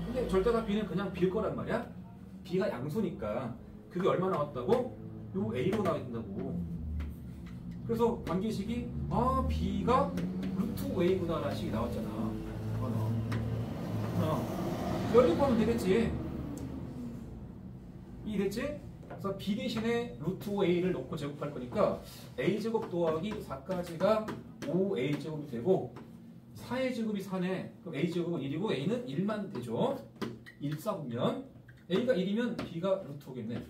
S1: 근데 절대값 B는 그냥 B일 거란 말이야. B가 양수니까 그게 얼마 나왔다고? 요 A로 나와 있다고. 그래서 관계식이 B가 루트 A구나 라는 식이 나왔잖아. 여기 보면 되겠지. 이해됐지? 그래서 B 대신에 루트 5A를 놓고 제곱할 거니까 A제곱 더하기 4까지가 5A제곱이 되고 4의 제곱이 4네. 그럼 A제곱은 1이고 A는 1만 되죠. 1 쌓으면 A가 1이면 B가 루트 5겠네.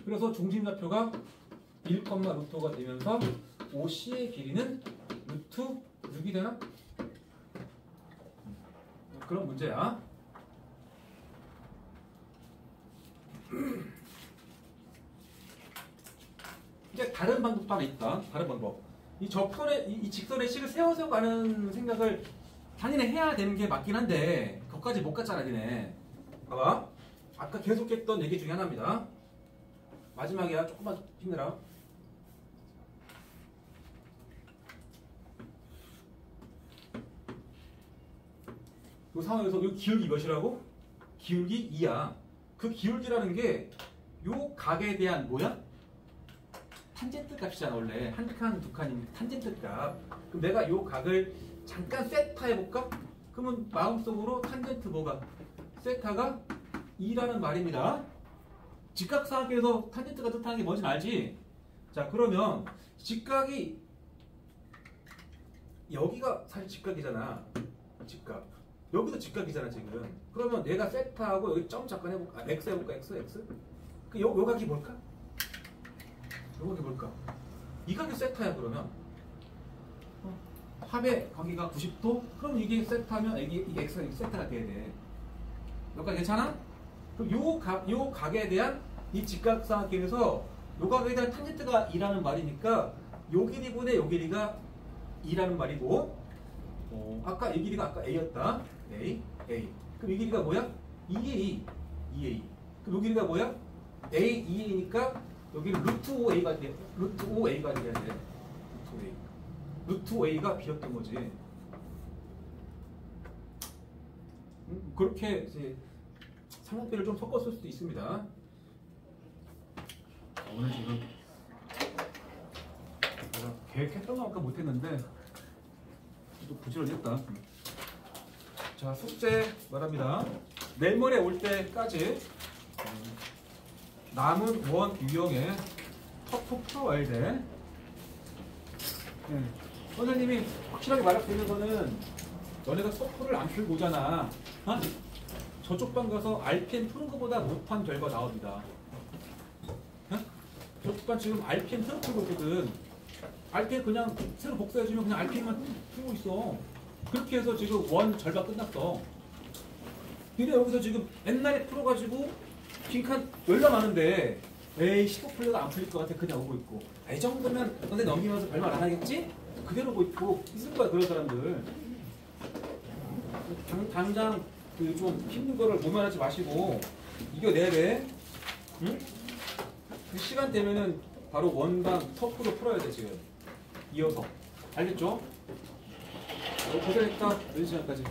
S1: 그래서 중심좌표가 1, 루트 5가 되면서 OC의 길이는 루트 6이 되나? 그런 문제야. 이제 다른 방법도 하나 있다. 다른 방법. 이 접선의 이 직선의 식을 세워서 가는 생각을 당연히 해야 되는 게 맞긴 한데 거기까지 못 갔잖아, 니네. 봐봐. 아까 계속했던 얘기 중에 하나입니다. 마지막이야. 조금만 힘내라. 이 상황에서 이 기울기 몇이라고? 기울기 2야. 그 기울기라는 게 요 각에 대한 뭐야? 탄젠트 값이잖아. 원래 한 칸, 두 칸이면 탄젠트 값. 그럼 내가 요 각을 잠깐 세타 해볼까? 그러면 마음속으로 탄젠트 뭐가? 세타가 2라는 말입니다. 직각삼각형에서 탄젠트가 뜻하는 게 뭔지 알지? 자, 그러면 직각이 여기가 사실 직각이잖아. 직각. 여기도 직각이잖아 지금. 그러면 내가 세타하고 여기 점 잠깐 해볼까? X 해볼까? X? 그 요 각이 뭘까? 요 각이 뭘까? 이 각이 세타야. 그러면 합의 각이가 90도? 그럼 이게 세타면 이게 X가 세타가 돼야 돼. 여기까지 괜찮아? 그럼 요 각에 대한 이 직각삼각형에서 요 각에 대한 탄젠트가 2라는 말이니까 요 길이분의 요 길이가 2라는 말이고, 아까 이 길이가 아까 A였다. A. 그럼 이 길이가 뭐야? 2A. 그럼 요 길이가 뭐야? A, 2A니까 여기는 루트 5A가 돼. 루트 5A가 돼야 돼. 루트 5A가 B였던 거지. 그렇게 이제 삼각비를 좀 섞었을 수도 있습니다. 오늘 지금 내가 계획했던 것만큼 못했는데 또 부지런했다. 자, 숙제 말합니다. 내일 모레 올 때까지 남은 원 유형의 톡톡 풀어와야 돼. 선생님이 확실하게 말씀드리는 거는 너네가 서프를 안 풀고 오잖아. 저쪽 반 가서 RPM 푸는 것보다 못한 결과 나옵니다. 저쪽 반 지금 RPM 새로 풀고 있거든. RPM 그냥 새로 복사해주면 그냥 RPM만 풀고 있어. 그렇게 해서 지금 원 절반 끝났어. 근데 여기서 지금 옛날에 풀어가지고 빈칸 열나 많은데 에이 15풀려가 안 풀릴 것 같아. 그냥 오고 있고. 이 정도면 근데 넘기면서 별말 안 하겠지? 그대로 오고 있고 있을 거야 그런 사람들. 당장 그 좀 힘든 거를 모면하지 마시고 이겨내야 돼. 응? 그 시간 되면은 바로 원방 터프로 풀어야 돼 지금. 이어서. 알겠죠? 고생했다. 늦은 시간까지.